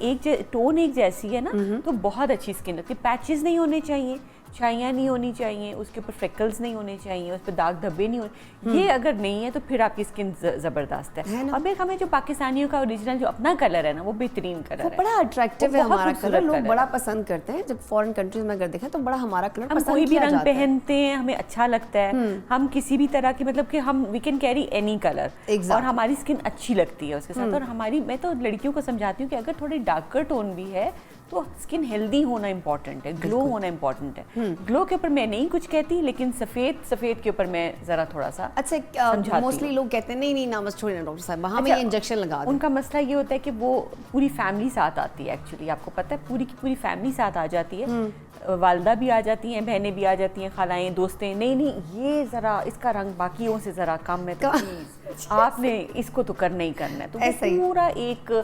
टोन एक जैसी है ना तो बहुत अच्छी स्किन लगती है। पैचेस नहीं होने चाहिए, छाइयाँ नहीं होनी चाहिए, उसके ऊपर फ्रेकल्स नहीं होने चाहिए, उस पर दाग धब्बे नहीं होने, ये अगर नहीं है तो फिर आपकी स्किन ज़बरदस्त है। और फिर हमें जो पाकिस्तानियों का ओरिजिनल जो अपना कलर है ना, वो बेहतरीन कलर है, बड़ा अट्रैक्टिव है हमारा कलर, लोग बड़ा पसंद करते हैं। जब फॉरेन कंट्रीज में अगर देखें तो बड़ा हमारा कलर पसंद किया जाता है। हम कोई भी रंग पहनते हैं हमें अच्छा लगता है, हम किसी भी तरह की, मतलब कि हम we can carry any colour, और हमारी स्किन अच्छी लगती है उसके साथ। और मैं तो लड़कियों को समझाती हूँ कि अगर थोड़ी डार्कर टोन भी है तो स्किन हेल्दी होना इंपॉर्टेंट है, ग्लो होना इंपॉर्टेंट है। ग्लो के ऊपर मैं नहीं कुछ कहती, लेकिन सफ़ेद के ऊपर मैं ज़रा थोड़ा सा अच्छा, मोस्टली लोग कहते हैं नहीं ना बस छोड़िए ना डॉक्टर साहब, हमें ये इंजेक्शन लगा दें। उनका मसला ये होता है कि वो पूरी फैमिली साथ आती है, एक्चुअली आपको पता है, पूरी की पूरी फैमिली साथ आ जाती है, वालदा भी आ जाती हैं, बहनें भी आ जाती हैं, खालाएं, दोस्तें, नहीं ये ज़रा इसका रंग बाकियों से ज़रा कम है, तो प्लीज़ आपने इसको तो करना ही करना है। तो पूरा एक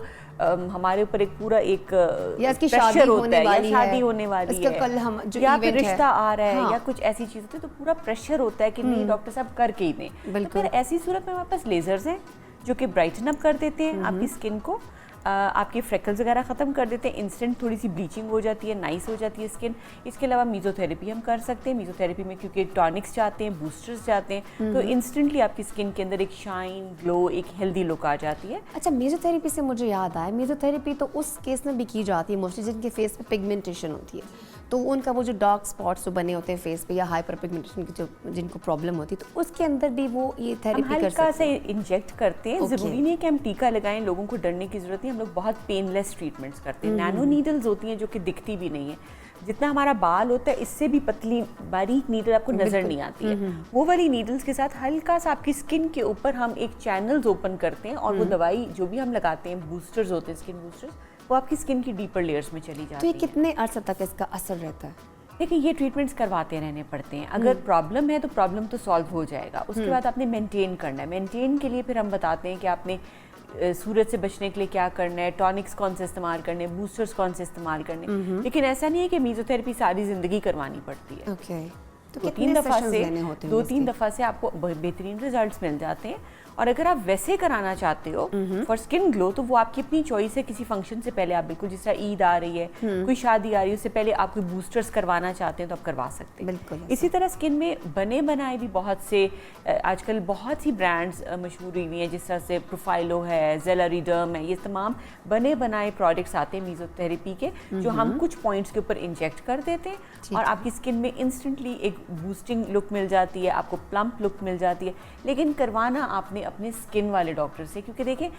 हमारे ऊपर एक पूरा एक प्रेशर होता है, या शादी होने वाली है, कल हम जो या फिर रिश्ता आ रहा है, या कुछ ऐसी चीज़ होती है, तो पूरा प्रेशर होता है कि नहीं डॉक्टर साहब करके ही दें। तो फिर ऐसी सूरत में हमारे पास लेजर्स हैं जो कि ब्राइटन अप कर देते हैं आपकी स्किन को, आपके फ्रेकल्स वगैरह ख़त्म कर देते हैं, इंस्टेंट थोड़ी सी ब्लीचिंग हो जाती है, नाइस हो जाती है स्किन। इसके अलावा मीज़ोथेरेपी हम कर सकते हैं। मीज़ोथेरेपी में क्योंकि टॉनिक्स चाहते हैं, बूस्टर्स चाहते हैं, तो इंस्टेंटली आपकी स्किन के अंदर एक शाइन, ग्लो, एक हेल्दी लुक आ जाती है। अच्छा, मीज़ोथेरेपी से मुझे याद आया, मीज़ोथेरेपी तो उस केस में भी की जाती है मोस्टली जिनके फेस पे पिगमेंटेशन होती है, तो उनका वो जो डार्क स्पॉट्स जो बने होते हैं फेस पे, या हाइपर पिगमेंटेशन की जो जिनको प्रॉब्लम होती है, तो उसके अंदर भी वो ये थेरेपी कर सकते हैं। इंजेक्ट करते हैं, ज़रूरी नहीं है कि हम टीका लगाएं, लोगों को डरने की ज़रूरत नहीं, हम लोग बहुत पेनलेस ट्रीटमेंट्स करते हैं। नैनो नीडल्स होती हैं जो कि दिखती भी नहीं है, जितना हमारा बाल होता है इससे भी पतली बारीक नीडल आपको नजर नहीं आती है। वो वाली नीडल्स के साथ हल्का सा आपकी स्किन के ऊपर हम एक चैनल्स ओपन करते हैं और वो दवाई जो भी हम लगाते हैं, बूस्टर्स होते हैं, स्किन बूस्टर्स, वो आपकी स्किन की डीपर लेयर्स में चली जाती तो है। ये कितने अर्से तक इसका असर रहता है? देखिए ये ट्रीटमेंट्स करवाते रहने पड़ते हैं। अगर प्रॉब्लम है तो प्रॉब्लम तो सॉल्व हो जाएगा, उसके बाद आपने मेंटेन करना है। मेंटेन के लिए फिर हम बताते हैं कि आपने सूरज से बचने के लिए क्या करना है, टॉनिक्स कौन से इस्तेमाल करने हैं, बूस्टर्स कौन से इस्तेमाल करने हैं। लेकिन ऐसा नहीं है कि मीजोथेरेपी सारी जिंदगी करवानी पड़ती है। ओके, तो दो कितने सेशंस लेने होते हैं? 2-3 दफ़ा से आपको बेहतरीन रिजल्ट्स मिल जाते हैं। और अगर आप वैसे कराना चाहते हो फॉर स्किन ग्लो तो वो आपकी अपनी चॉइस है। किसी फंक्शन से पहले आप बिल्कुल, जिस तरह ईद आ रही है, कोई शादी आ रही है, उससे पहले आप कोई बूस्टर्स करवाना चाहते हैं तो आप करवा सकते हैं। बिल्कुल। इसी तरह स्किन में बने बनाए भी बहुत से आजकल बहुत सी ब्रांड्स मशहूर हुई हैं, जिस तरह से प्रोफाइलो है, जेलारिडर्म है, ये तमाम बने बनाए प्रोडक्ट्स आते हैं मीजोथेरेपी के, जो हम कुछ पॉइंट्स के ऊपर इंजेक्ट कर देते हैं और आपकी स्किन में इंस्टेंटली एक बूस्टिंग लुक मिल जाती है, आपको प्लम्प लुक मिल जाती है। लेकिन करवाना आपने अपने स्किन वाले डॉक्टर से, क्योंकि देखिए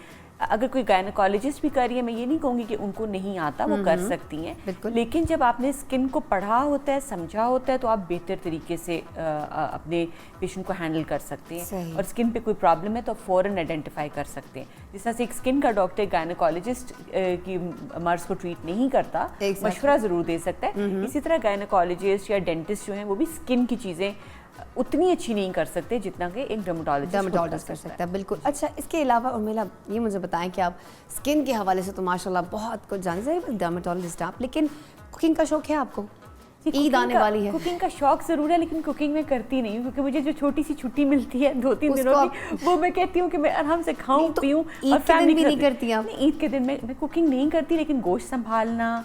अगर कोई गायनेकोलॉजिस्ट भी कर रही है, मैं ये नहीं कहूँगी कि उनको नहीं आता, वो कर सकती हैं, लेकिन जब आपने स्किन को पढ़ा होता है, समझा होता है, तो आप बेहतर तरीके से अपने पेशेंट को हैंडल कर सकते हैं। और स्किन पे कोई प्रॉब्लम है तो आप फ़ौरन आइडेंटिफाई कर सकते हैं। जिस तरह से एक स्किन का डॉक्टर गायनेकोलॉजिस्ट की मर्ज को ट्रीट नहीं करता, मशवरा ज़रूर दे सकता है, इसी तरह गायनेकोलॉजिस्ट या डेंटिस्ट जो हैं वो भी स्किन की चीज़ें उतनी अच्छी नहीं कर सकते जितना कि एक डर्मेटोलॉजिस्ट कर सकता है। बिल्कुल। अच्छा, इसके अलावा उर्मिला ये मुझे बताएं कि आप स्किन के हवाले से तो माशाल्लाह बहुत कुछ जानते हैं, डर्मेटोलॉजिस्ट आप, लेकिन कुकिंग का शौक है आपको? ईद आने वाली है। कुकिंग का शौक जरूर है, लेकिन कुकिंग मैं करती नहीं हूँ, क्योंकि मुझे जो छोटी सी छुट्टी मिलती है 2-3 दिनों की, वो मैं कहती हूँ कि मैं आराम से खाऊं पीऊं। और फैमिली भी नहीं करती आप? ईद के दिन मैं कुकिंग नहीं करती, लेकिन गोश्त संभालना,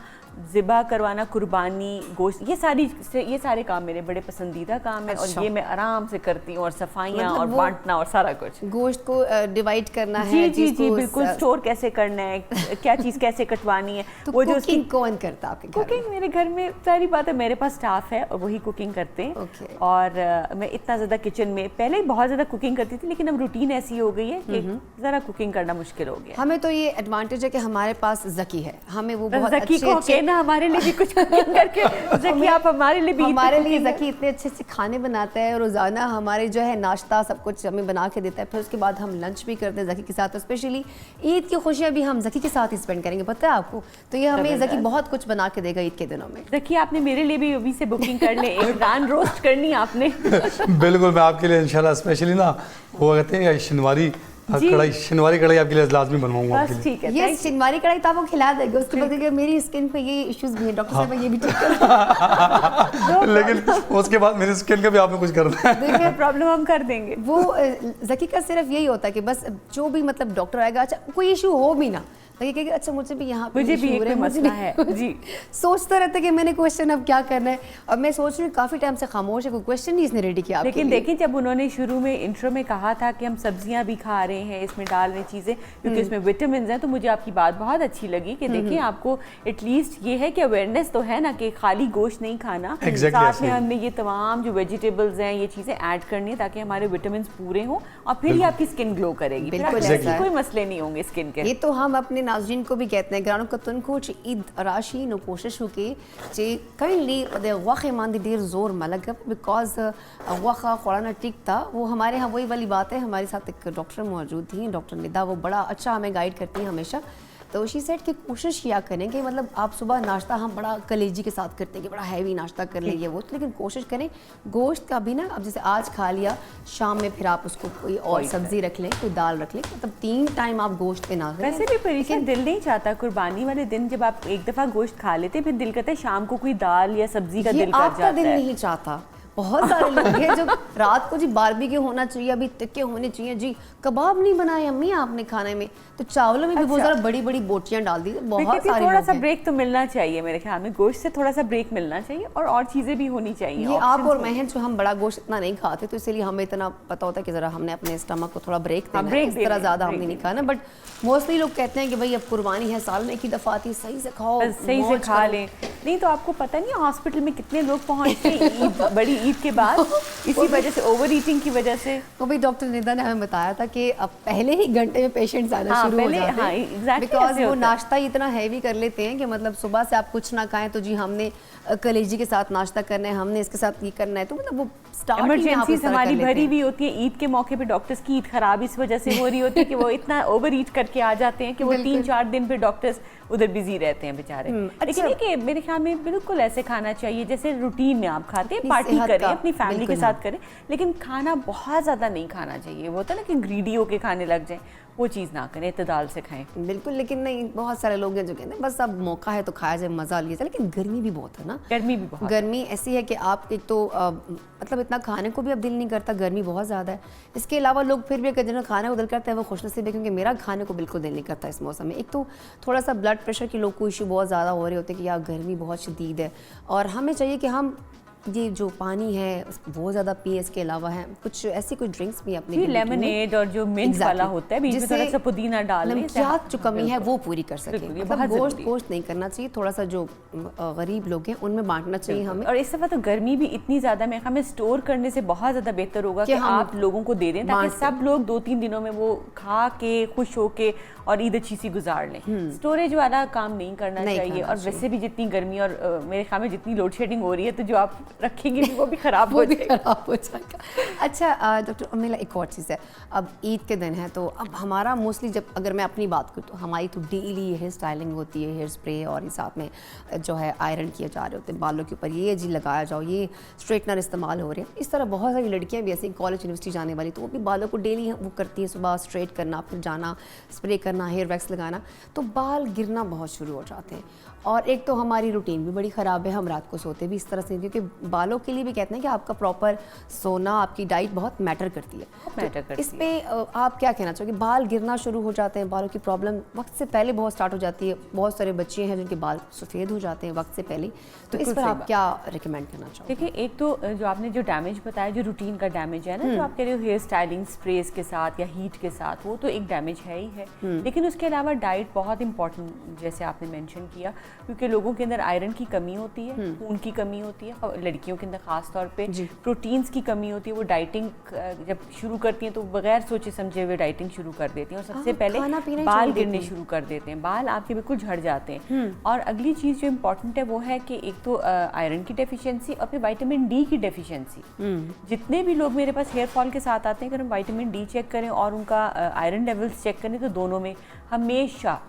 ज़िबा करवाना, कुर्बानी, गोश्त, ये सारे काम मेरे बड़े पसंदीदा काम है। और ये मैं आराम से करती हूँ, और सफाइयाँ और बांटना और सारा कुछ, गोश्त को डिवाइड करना है। जी बिल्कुल, स्टोर कैसे करना है, क्या चीज़ कैसे कटवानी है, तो वो जो कुकिंग कौन करता है आपके घर? कुकिंग मेरे घर में सारी बात है, मेरे पास स्टाफ है और वही कुकिंग करते हैं। और मैं इतना ज़्यादा किचन में पहले बहुत ज़्यादा कुकिंग करती थी, लेकिन अब रूटीन ऐसी हो गई है कि ज़रा कुकिंग करना मुश्किल हो गया। हमें तो ये एडवांटेज है कि हमारे पास जकी है, हमें वो बहुत अच्छे ना हमारे लिए भी कुछ कुकिंग करके जकी आप हमारे लिए भी, हमारे लिए जकी इतने अच्छे अच्छे खाने बनाता है, रोजाना हमारे जो है नाश्ता सब कुछ हमें बना के देता है, फिर उसके बाद हम लंच भी करते हैं जकी के साथ। तो स्पेशली ईद की खुशियां भी हम जकी के साथ ही स्पेंड करेंगे, पता है आपको। तो ये हमें जकी बहुत कुछ बना के देगा ईद के दिनों में। जकी आपने मेरे लिए भी अभी से बुकिंग कर ले, एक रान रोस्ट करनी आपने। बिल्कुल, मैं आपके लिए इंशाल्लाह स्पेशली ना वो कहते हैं शनिवारी कढ़ाई आपके लिए लाजमी बनवाऊंगा आपके लिए। ठीक है, ये शनिवारी कढ़ाई तो आपको खिला देंगे, उसके बाद कि मेरी स्किन पे ये इश्यूज भी है डॉक्टर साहब, ये भी ठीक कर लेकिन उसके बाद मेरी स्किन का भी आपने कुछ करना है। देखिए प्रॉब्लम हम कर देंगे। वो जकी का सिर्फ यही होता है कि बस जो भी मतलब डॉक्टर आएगा, अच्छा कोई इशू हो भी ना, कि अच्छा मुझे भी यहाँ मुझे भी एक मसला है जी, सोचता रहता कि मैंने क्वेश्चन अब क्या करना है। और मैं सोच रही हूँ काफ़ी टाइम से खामोश है, कोई क्वेश्चन नहीं इसने रेडी किया। लेकिन देखिए जब उन्होंने शुरू में इंट्रो में कहा था कि हम सब्जियां भी खा रहे हैं, इसमें डाल रहे चीज़ें क्योंकि इसमें विटामिन हैं, तो मुझे आपकी बात बहुत अच्छी लगी कि देखिए आपको एटलीस्ट ये है कि अवेयरनेस तो है ना कि खाली गोश्त नहीं खाना, साथ में हमने ये तमाम जो वेजिटेबल्स हैं ये चीज़ें ऐड करनी है ताकि हमारे विटामिन पूरे हों और फिर ही आपकी स्किन ग्लो करेगी। कोई मसले नहीं होंगे स्किन के। ये तो हम अपने नाज़रीन को भी कहते हैं ग्रानो कतन को ईद राशि नो कोशिश हो के जे काइंडली द वाक़े मान देर जोर मलक बिकॉज वाक़ा खुराना टिक था। वो हमारे यहाँ वही वाली बात है, हमारे साथ एक डॉक्टर मौजूद थी, डॉक्टर निदा, वो बड़ा अच्छा हमें गाइड करती हैं हमेशा। तो शी सेड की कोशिश किया करें कि मतलब आप सुबह नाश्ता हम बड़ा कलेजी के साथ करते हैं कि बड़ा हैवी नाश्ता कर लेंगे वो, लेकिन कोशिश करें गोश्त का भी ना, अब जैसे आज खा लिया शाम में फिर आप उसको कोई और सब्जी रख लें, कोई दाल रख लें, मतलब 3 टाइम आप गोश्त पे ना करें। वैसे भी परेशान दिल नहीं चाहता कुर्बानी वाले दिन जब आप एक दफ़ा गोश्त खा लेते फिर दिल करता है शाम को कोई दाल या सब्जी का दिल कर जाता है। आपका दिल नहीं चाहता, बहुत सारे लोग हैं जो रात को जी बारबेक्यू होना चाहिए, अभी टिक्के होने चाहिए जी, कबाब नहीं बनाए अम्मी आपने खाने में, तो चावलों में भी बहुत सारा बड़ी बड़ी बोटियां डाल दी, बहुत सारे। थोड़ा सा ब्रेक तो मिलना चाहिए मेरे ख्याल में, गोश्त से थोड़ा सा ब्रेक मिलना चाहिए और चीज़ें भी होनी चाहिए। ये आप और मैं जो हम बड़ा गोश्त इतना नहीं खाते, तो इसलिए हमें इतना पता होता है कि ज़रा हमने अपने स्टमक को थोड़ा ब्रेक देना है, इस तरह ज़्यादा हमने नहीं खाना। बट मोस्टली लोग कहते हैं कि भाई अब कुर्बानी है, साल में एक ही दफ़ा आती है, सही से खाओ, सही से खा लें। नहीं तो आपको पता नहीं हॉस्पिटल में कितने लोग पहुँचते हैं बड़ी ईद के बाद इसी वजह से, ओवर ईटिंग की वजह से। वो भी डॉक्टर निदा ने हमें बताया था कि अब पहले ही घंटे में पेशेंट्स आना शुरू हो जाते हैं, एग्जैक्टली, बिकॉज वो नाश्ता ही इतना हैवी कर लेते हैं कि मतलब सुबह से आप कुछ ना खाएं तो जी हमने कलेजी के साथ नाश्ता करना है, हमने इसके साथ ये करना है, तो मतलब वो इमरजेंसी हमारी भरी हुई होती है। ईद के मौके पे डॉक्टर्स की ईद खराब इस वजह से हो रही होती है कि वो इतना ओवर ईट करके आ जाते हैं कि वो 3-4 दिन पे डॉक्टर्स उधर बिजी रहते हैं बेचारे। लेकिन देखिए मेरे ख्याल में बिल्कुल ऐसे खाना चाहिए जैसे रूटीन में आप खाते हैं, पार्टी करें अपनी फैमिली के साथ करें, लेकिन खाना बहुत ज़्यादा नहीं खाना चाहिए। वो होता है ना कि ग्रीडी होके खाने लग जाए, वो चीज़ ना करें, इत्तेदाल से खाएं। बिल्कुल, लेकिन नहीं, बहुत सारे लोग हैं जो कहते हैं बस अब मौका है तो खाया जाए, मज़ा लिया जाए, लेकिन गर्मी भी बहुत है ना। गर्मी भी बहुत, गर्मी ऐसी है कि आप एक तो मतलब इतना खाने को भी अब दिल नहीं करता, गर्मी बहुत ज़्यादा है। इसके अलावा लोग फिर भी अगर जिन्हें खाने को दिल करता है वो खुशनसीब है, क्योंकि मेरा खाने को बिल्कुल दिल नहीं करता इस मौसम में। एक तो थोड़ा सा ब्लड प्रेशर के लोग को इशू बहुत ज़्यादा हो रहे होते हैं कि यार गर्मी बहुत शदीद है, और हमें चाहिए कि हम ये जो पानी है वो ज़्यादा पिए। इसके अलावा है कुछ ऐसी कोई ड्रिंक्स भी अपने लेमनेड और जो मिंट वाला होता है, बीच में थोड़ा सा पुदीना डाल लें, नमकियात जो कमी है वो पूरी कर सकें। मतलब गोश्त नहीं करना चाहिए, थोड़ा सा जो गरीब लोग हैं उनमें बांटना चाहिए हमें। और इस दफ़ा तो गर्मी भी इतनी ज़्यादा, मैं हमें स्टोर करने से बहुत ज़्यादा बेहतर होगा कि आप लोगों को दे दें, ताकि सब लोग 2-3 दिनों में वो खा के खुश होके और ईद अच्छी सी गुजार लें। स्टोरेज वाला काम नहीं करना चाहिए। और वैसे भी जितनी गर्मी और मेरे ख्याल में जितनी लोड शेडिंग हो रही है, तो जो आप रखेंगे वो भी खराब हो जाएगा। अच्छा डॉक्टर उर्मिला, एक और चीज़ है, अब ईद के दिन है तो अब हमारा मोस्टली, जब अगर मैं अपनी बात करूँ तो हमारी तो डेली हेयर स्टाइलिंग होती है, हेयर स्प्रे और साथ में जो है आयरन किए जा रहे होते हैं बालों के ऊपर, ये जी लगाया जाओ, ये स्ट्रेटनर इस्तेमाल हो रहे हैं। इस तरह बहुत सारी लड़कियाँ भी ऐसी कॉलेज यूनिवर्सिटी जाने वाली, तो वो भी बालों को डेली वो करती हैं, सुबह स्ट्रेट करना, फिर जाना, स्प्रे करना, हेयर वैक्स लगाना, तो बाल गिरना बहुत शुरू हो जाते हैं। और एक तो हमारी रूटीन भी बड़ी ख़राब है, हम रात को सोते भी इस तरह से, क्योंकि बालों के लिए भी कहते हैं कि आपका प्रॉपर सोना, आपकी डाइट बहुत मैटर करती है। तो इस पे आप क्या कहना चाहोगे? बाल गिरना शुरू हो जाते हैं, बालों की प्रॉब्लम वक्त से पहले बहुत स्टार्ट हो जाती है, बहुत सारे बच्चे हैं जिनके बाल सफ़ेद हो जाते हैं वक्त से पहले, तो इस पर आप क्या रिकमेंड करना चाहोगे? देखिए, एक तो जो आपने जो डैमेज बताया, जो रूटीन का डैमेज है ना, जो आप कह रहे हो हेयर स्टाइलिंग स्प्रेस के साथ या हीट के साथ, वो तो एक डैमेज है ही है। लेकिन उसके अलावा डाइट बहुत इंपॉर्टेंट, जैसे आपने मेंशन किया, क्योंकि लोगों के अंदर आयरन की कमी होती है, खून की कमी होती है, लड़कियों के अंदर खास तौर पे प्रोटीन्स की कमी होती है। वो डाइटिंग जब शुरू करती हैं तो बगैर सोचे समझे हुए डाइटिंग शुरू कर देती हैं, और सबसे पहले बाल गिरने शुरू कर देते हैं, बाल आपके बिल्कुल झड़ जाते हैं। और अगली चीज़ जो इम्पोर्टेंट है वो है कि एक तो आयरन की डेफिशिएंसी और फिर विटामिन डी की डेफिशिएंसी। जितने भी लोग मेरे पास हेयर फॉल के साथ आते हैं, अगर हम विटामिन डी चेक करें और उनका आयरन लेवल्स चेक करें, तो दोनों में हमेशा,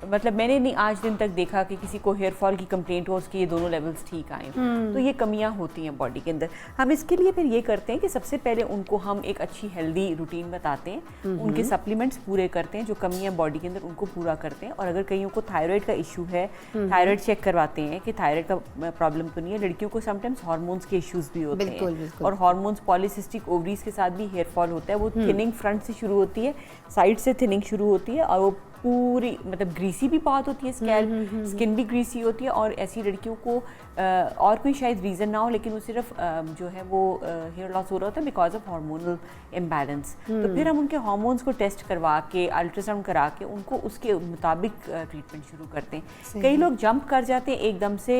मतलब मैंने नहीं आज दिन तक देखा कि किसी को हेयर फॉल की कंप्लेंट हो, उसके ये दोनों लेवल्स ठीक आए। तो ये कमियां होती हैं बॉडी के अंदर। हम इसके लिए फिर ये करते हैं कि सबसे पहले उनको हम एक अच्छी हेल्दी रूटीन बताते हैं, उनके सप्लीमेंट्स पूरे करते हैं, जो कमियां बॉडी के अंदर उनको पूरा करते हैं। और अगर कईयों को थायराइड का इशू है, थायराइड चेक करवाते हैं कि थायराइड का प्रॉब्लम तो नहीं है। लड़कियों को समटाइम्स हार्मोन्स के इश्यूज भी होते हैं, और हार्मोन्स, पॉलीसिस्टिक ओवरीज के साथ भी हेयर फॉल होता है। वो थिनिंग फ्रंट से शुरू होती है, साइड से थिनिंग शुरू होती है, और वो पूरी मतलब ग्रीसी भी बहुत होती है, स्किन भी ग्रीसी होती है। और ऐसी लड़कियों को और कोई शायद रीज़न ना हो, लेकिन वो सिर्फ जो है वो हेयर लॉस हो रहा होता है बिकॉज ऑफ हार्मोनल इम्बैलेंस। तो फिर हम उनके हार्मोन्स को टेस्ट करवा के, अल्ट्रासाउंड करा के उनको उसके मुताबिक ट्रीटमेंट शुरू करते हैं। कई लोग जंप कर जाते हैं एकदम से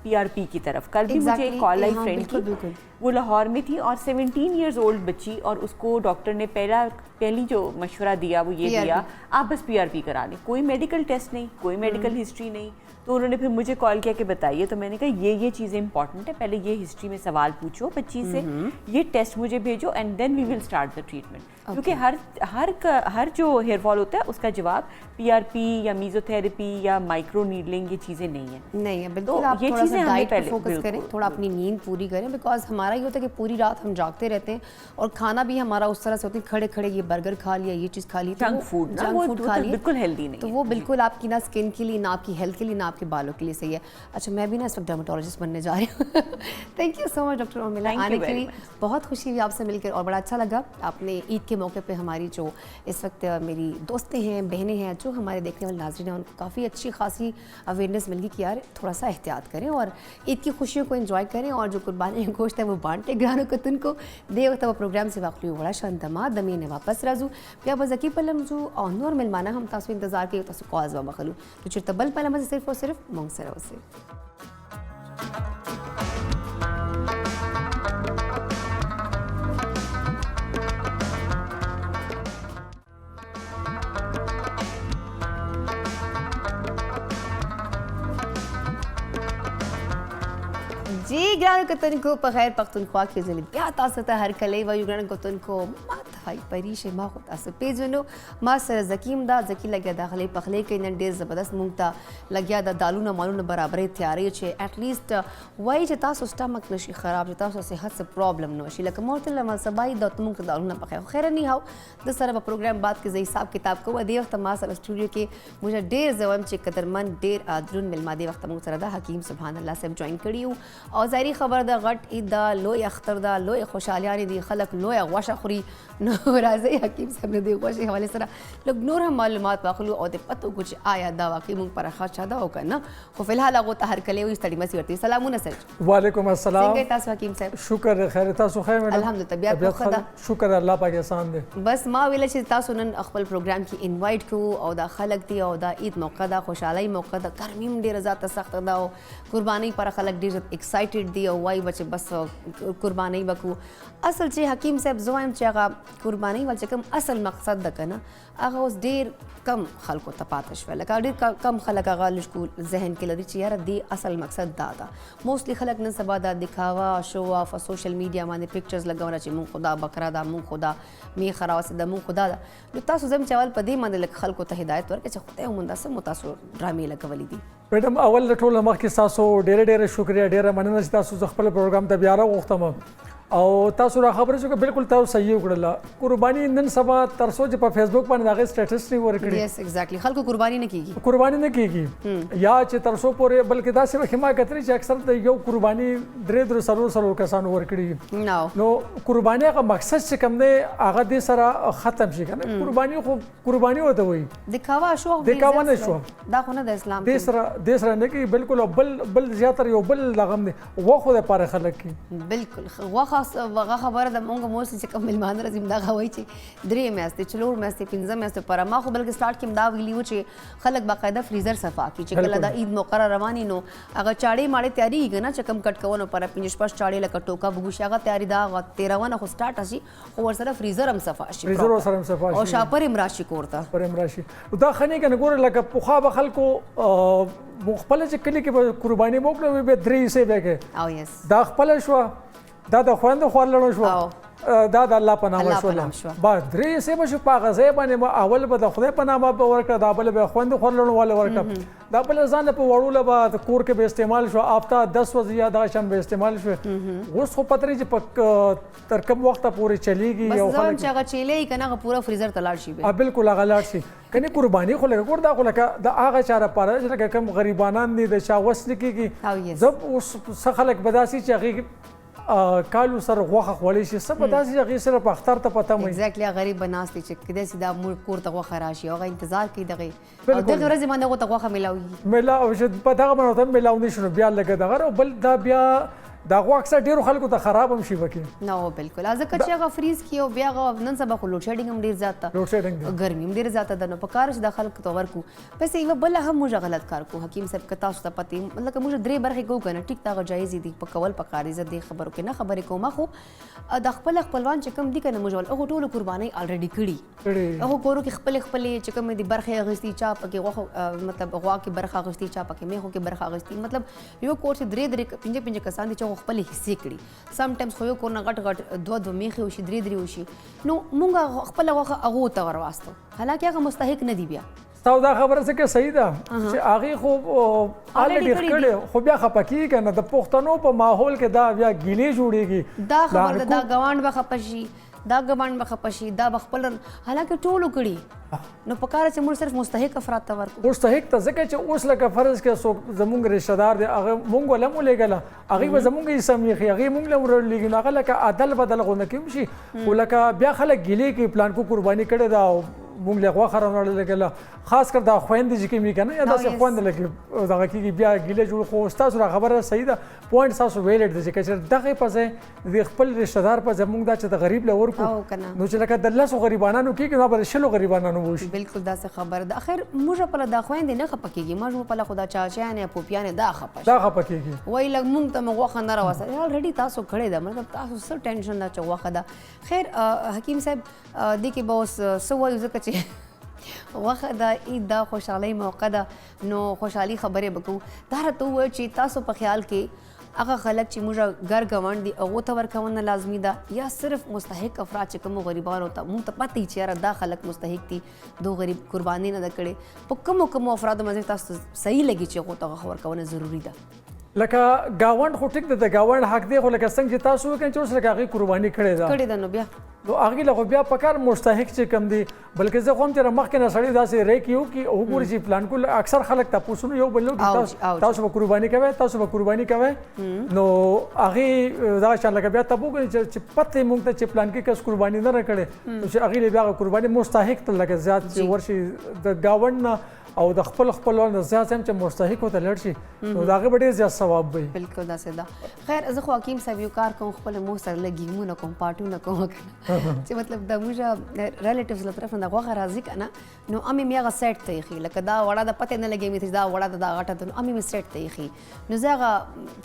PRP की तरफ। कल भी मुझे एक कॉल आई फ्रेंड की, वो लाहौर में थी और 17 ईयर्स ओल्ड बच्ची, और उसको डॉक्टर ने पहली जो मशवरा दिया वो ये दिया, आप बस PRP करा लें, कोई मेडिकल टेस्ट नहीं, कोई मेडिकल हिस्ट्री नहीं। तो उन्होंने फिर मुझे कॉल किया कि बताइए, तो मैंने कहा ये चीज़ें इंपॉर्टेंट है, पहले ये हिस्ट्री में सवाल पूछो बच्ची से, ये टेस्ट मुझे भेजो, and then we will start the treatment. क्योंकि हर जो हेयर फॉल होता है उसका जवाब PRP या मीजोथेरेपी या माइक्रो नीडलिंग ये चीज़ें नहीं है। बिल्कुल। तो आप ये चीज़ें डाइट पे फोकस करें, थोड़ा अपनी नींद पूरी करें, बिकॉज हमारा ये होता है कि पूरी रात हम जागते रहते हैं, और खाना भी हमारा उस तरह से होता है, खड़े खड़े ये बर्गर खा लिया, ये चीज़ खा ली, जंक फूड खा लिया, बिल्कुल हेल्दी नहीं, तो वो बिल्कुल आपकी ना स्किन के लिए, ना आपकी हेल्थ के लिए, ना आपके बालों के लिए सही है। अच्छा, मैं भी ना इस वक्त डर्मेटोलॉजिस्ट बनने जा रही हूँ। Thank you so much doctor Urmila, आने के लिए बहुत खुशी हुई आपसे मिलकर, और बड़ा अच्छा लगा। आपने ईद के मौके पर हमारी जो इस वक्त मेरी दोस्तें हैं, बहनें हैं, जो हमारे देखने वाले नाज़रीन हैं, उनको काफ़ी अच्छी खासी अवेयरनेस मिल गई कि यार थोड़ा सा एहतियात करें और ईद की खुशियों को एंजॉय करें, और जो कुर्बानी का गोश्त है वो बांटे ग्रानों को तुनको दे। तब प्रोग्राम से वाकई बड़ा शानतमा दमी ने वापस राजू या बजकी पलम जो और मिलमाना हम तासु इंतजार के तासु कॉज व मखलू तो चिरतबल पलम सिर्फ और सिर्फ मोंग से जी ګرانو کتونکو په خیر پښتونخوا کې ځلې بیا تاسو ته هر کلی وایو ګرانو کتونکو ما ته وایي پریشه ما خو تاسو پیژنو ما سره زکیم دا زکی لګیا د خلې پخلې کې نن ډېر زبردست مونږ ته لګیا د دالونه مالونه برابرې تیارې چې اټ لیست وایي چې تاسو سټمک نشي خراب چې تاسو صحت څه پرابلم نه شي لکه مورته لمه سبای د مونږ ته دالونه پخې خو خیر نه هاو د سره په پروګرام بعد کې زه حساب کتاب کوم دی وخت ما سره سټوډیو کې مونږ ډېر زوم چې قدرمن ډېر درون ملما دی وخت مونږ سره د حکیم سبحان الله صاحب جوائن کړیو او ظاهري خبر ده غټ عید ده لوی اختر ده لوی خوشحالیانې دي خلک لویه غوښه خوري نو راځئ حکیم صاحب نه د غوښې حوالې سره لږ نور هم معلومات واخلو او د پته وکړو چې آیا دا واقعي موږ پر ښه چا ده او که نه خو فلحال هغو ته هرکلی وي ستړي مسي ورته سلامونه سر وعلیکم السلام څنګه یې تاسو حکیم صاحب شکر خیر تاسو خیر میډم الحمدلله طبیعت خو ښه ده شکر الله پاک احسان دی بس ما ویله چې تاسو نن خپل پروګرام کې انوایټ کوو او دا خلک دي او دا عید موقع ده خوشحالۍ موقع ده ګرمي هم ډېره زیاته سخته ده او قربانۍ پر خلک ډېر ایکسایټډ دي او وایي به چې بس قربانۍ به کوو اصل چې حکیم صاحب زه وایم چې هغه قربانۍ ول چې کوم اصل مقصد ده که نه هغه اوس ډېر کم خلکو ته پاته شوی لکه ډېر کم خلک هغه لږ ذهن کې لري چې یاره دې اصل مقصد دا ده موسټلی خلک نن سبا دا دکھاوا شو آف سوشل میډیا باندې پکچرز لګونه چې مونږ خدا بکرا ده مونږ خدا میخه راوسې ده مونږ خدا ده نو تاسو زم چې اول په دې باندې لږ خلکو ته هدایت ورکړئ چې خدای ومونده څه مو تاسو ډرامې لګولې دي میډم اول د ټولو مخکې تاسو ډېره شکریه ډېره مننه چې تاسو خپل پروګرام ته بیا راوغوښتم او تاسو را خبرې شو چې بالکل تاسو صحیح وکړله قرباني نن سبا تر څو چې په فیسبوک باندې هغې سټیټس نه ورکړي یس ایگزیکټلی خلکو قرباني نه کیږي قرباني نه کیږي یا چې تر څو پورې بلکې داسې وخت کتري چې اکثر د یو قرباني درې سلور کسانو ورکړي نو قرباني هغه مقصد چې کوم دی هغه دې سره ختم شي کنه قرباني خو قرباني وته وي دکھاوا شو دکھاوا نه شو دا خو نه د اسلام دې سره نه کوي بالکل بل زیاتره یو بل لغم دی وخو د پاره خلک کی بالکل وغه خبره د مونږ موسی چې کوم ملمان راځي دا غوي چې درې میاشتې چلور میاشتې پنځه میاشتې پر ما خو بلکې سٹارټ کې دا ویلیو چې خلک باقاعده فریزر صفا کی چې کله د عید مقرره رواني نو هغه چاړې ماړې تیاری کیږي چې کم کټ کوونو پر 5 چاړې لکه ټوکا بګوشي هغه تیاری دا 13 خو سٹارټ شي خو ورسره فریزر هم صفا شي فریزر سره هم صفا شي او شاپر هم راشي کورته پر هم راشي دا خنه کنه ګور لکه پوخا به خلکو مخبل چې کلی کې قرباني وکړو به درې سه به او یس دا خپل شو دا د خوند خورلنو شو دا د الله په نامه شو با درې سه به شو په غزه باندې اول به د خدای په نامه به ورکړه دا بل به خوند خورلنو ول ورکړه دا بل ځان په وړول به کور کې به استعمال شو آفتا 10 ورځې یا دا شم به استعمال شو اوس خو پترې چې تر کوم وخت پورې چلیږي یو خلک چې هغه چيلې کنه پورا فریزر ته لاړ شي بالکل هغه لاړ شي کني قرباني خو لګ ګور دا خو لکه د هغه چاره پاره چې کوم غریبانان دي د شاوس لکېږي زب اوس خلک بداسي چې هغه کالو سره غوخه خولې شي سبا داسې هغې سره په اختر ته پته مې ایگزیکټلی غریب بناست چې کدی سي دا مور کور ته غوخه راشي هغه انتظار کوي دغه او دغه ورځې باندې هغه ته غوخه ملاوي په دغه باندې ملاو نشو بیا لګه دغه بل دا بیا دا غوا اکثر ډیرو خلکو ته خراب هم شي وکي نو بالکل ځکه چې هغه فریز کیو بیا نن سبا خو لوډ شیډینګ هم ډیر زیاته ګرمي هم ډیر زیاته ده نو په کار چې د خلکو ته ورکو پس یو بل هم موږ غلط کار کو حکیم صاحب کتا تاسو ته پتی مطلب موږ درې برخه کو کنه ټیک تا جایز دي په کول په کار عزت دي خبرو کې نه خبرې کوم خو د خپل خپلوان چې کوم دي کنه موږ هغه ټول قرباني الریډي کړي هغه کورو کې خپل چې کوم دي برخه اغستی چا پکې غوخه مطلب غوا کې برخه اغستی چا پکې میخو کې برخه اغستی مطلب یو کور چې درې پنځه کسان دي چې خپل حصے کړي سم ټایمز خو یو کور نه غټ دوه میخي وشي درې وشي نو مونږ خپل غوخه هغه ته ورواستو حالکه هغه مستحق نه دی بیا تاسو دا خبره څه کې صحیح ده چې هغه خو الریډي کړي خو بیا خپکی کنه د پښتنو په ماحول کې دا بیا ګیلې جوړيږي دا خبر دا غواند به خپشي دا غواند به خپشي دا بخپل حالکه ټولو کړي نو پکاره چې موږ صرف مستحق افراد ته ورکو مستحق ته ځکه چې اوس لکه فرض کې زمونږ رشتہ دار دی هغه مونږ ولهم لګلا هغه به زمونږ یې سمېخي هغه مونږ له لګي هغه لکه عدل بدل غو نه کېم شي ولکه بیا خلک ګیلې کې پلان کو قرباني کړي دا مونږ له غوا خراب نه لګلا خاص کر دا خويند چې کې می کنه یا دا څه خويند لګي دا کې بیا ګیلې جوړ خو تاسو را خبره صحیح ده پوینټ تاسو ویلټ دي چې دغه پځه د خپل رشتہ دار په زمونږ دا چې د غریب له ورکو نو چې لکه د لاسو غریبانو کې نه بل شلو غریبانو وشي بالکل دا څه خبر ده اخر موږ په دا خويند نه خپکیږي موږ په خدا چاچانه پوپیانه دا خپکیږي وای لګ مونږ ته مغه نه راوسه الریډي تاسو کړی دا مطلب تاسو څه ټینشن نه چوخه ده خیر حکیم صاحب د کې بوس سو وایو ځکه چې وخت د عید د خوشحالۍ موقع ده نو خوشحالي خبرې وکړو دا راته ووایه چې تاسو په خیال کې هغه خلک چې موږ ګر ګاونډ دي هغو ته ورکونه لازمي ده یا صرف مستحق افراد چې کومو غریبانو ته موږ ته پته چې یاره دا خلک مستحق دي دو غریب قرباني نه ده کړې په کومو افرادو باندې تاسو صحیح لګي چې هغو ته ورکونه ضروري ده لکه گاوند خو ټیک د گاوند حق دی خو لکه څنګه چې تاسو وکړئ چې اوس لکه هغې قرباني کړې ده نو بیا نو هغې له خو بیا پکار مستحق چې کم دي بلکې زه خو هم چې مخکې نه سړی داسې ری کي وکړي وګوري چې پلانکو اکثر خلک تپوسونه یو بل وکړي تاسو به قرباني کوئ تاسو به قرباني کوئ نو هغې دغه شان لکه بیا ته وګوري چې پته یې موږ ته چې پلانکي کس قرباني نه راکړې نو چې هغې له بیا قرباني مستحق ته لکه زیات چې ورشي د ګاونډ نه او د خپلوانو زیات هم چې مستحق ورته لړ شي نو د هغې به ډېر زیات ثواب وي بالکل داسې ده خیر زه خو حکیم صاحب یو کار کوم خپل مور سره لږ ګیمونه کوم پاټونه کوم چې مطلب د موږ ریلیټیوز له طرف نه د غوښه راځي که نه نو امې مې هغه سیټ ته ایښي لکه دا وړه د پتې نه لګي مې چې دا وړه ده دا غټه ده نو امې مې سیټ ته ایښي نو زه هغه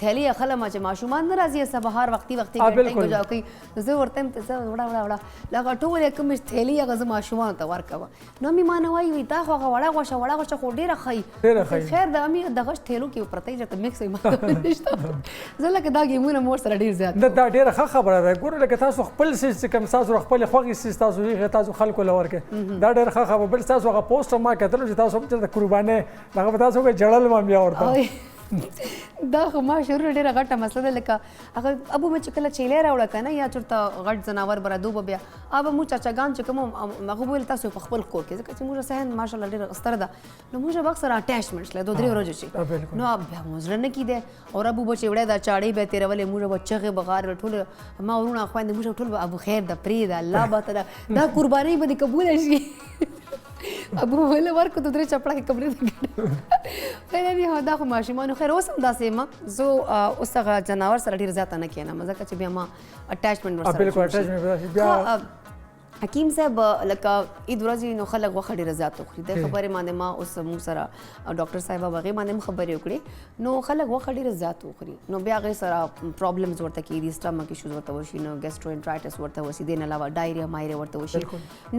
تھیلي اخلم چې ماشومان نه راځي سبهار وختي ګټۍ ګوجا کوي نو زه ورته یم ته زه وړه لکه ټولې کومې تھیلي هغه زه ماشومانو ته ورکوم نو امې ما نه وایي دا خو هغه وړه غوښه خو ډېره ښه خیر د امې دغه تھیلو کې پرته چې ته مکس یې ما نشته زه لکه دا ګیمونه مور سره ډېر زیات دا ډېره ښه خبره ده ګوره لکه تاسو خپل څیز چې کوم تاسو خپلې خوښې څیز تاسو هغې تاسو خلکو له ورکړئ دا ډېره ښه خبره بل تاسو هغه پوسټ ما کتلو چې تاسو هم چې د قربانۍ هغه به تاسو وکړئ جړل ما بیا ورته دا خو ما شروع ډېره غټه مسله ده لکه هغه ابو مې چې کله چیلې راوړه که نه یا چېرته غټ ځناور به رادو به بیا هغه به موږ چاچاګان چې کوم هغه به ویل تاسو په خپل کور کې ځکه چې موږ صحن ماشاءالله ډېره ستره ده نو موږ به اکثر اټیچمنټس له 2-3 ورځو چې نو بیا مو زړه نه کیده او ابو به چې وړی دا چاړې به تېرولې موږ به چغې بغار ټول ما ورونه خویندې موږ ټول به ابو خیر ده پرېږده الله به تعالی دا قربانۍ به دې قبوله شي ابو ویل ورکو ته درې چپړه کې کمرې ته خیر دی دا خو ماشومانو خیر اوس هم داسې یم زه اوس هغه جناور سره ډېر زیاته نه کښېنم ځکه چې بیا ما اټیچمنټ ورسره بالکل اټیچمنټ بیا حکیم صاحب لکه عید ورځې نو خلک غوښه ډېره زیاته خوري د خبرې باندې ما اوس موږ سره ډاکټر صاحبه هغې باندې هم خبرې وکړې نو خلک غوښه ډېره زیات وخوري نو بیا هغې سره پرابلمز ورته کېږي سټمک ایشوز ورته وشي نو ګیسټروانټرایټس ورته وشي دې نه علاوه ډایریا مایریا ورته وشي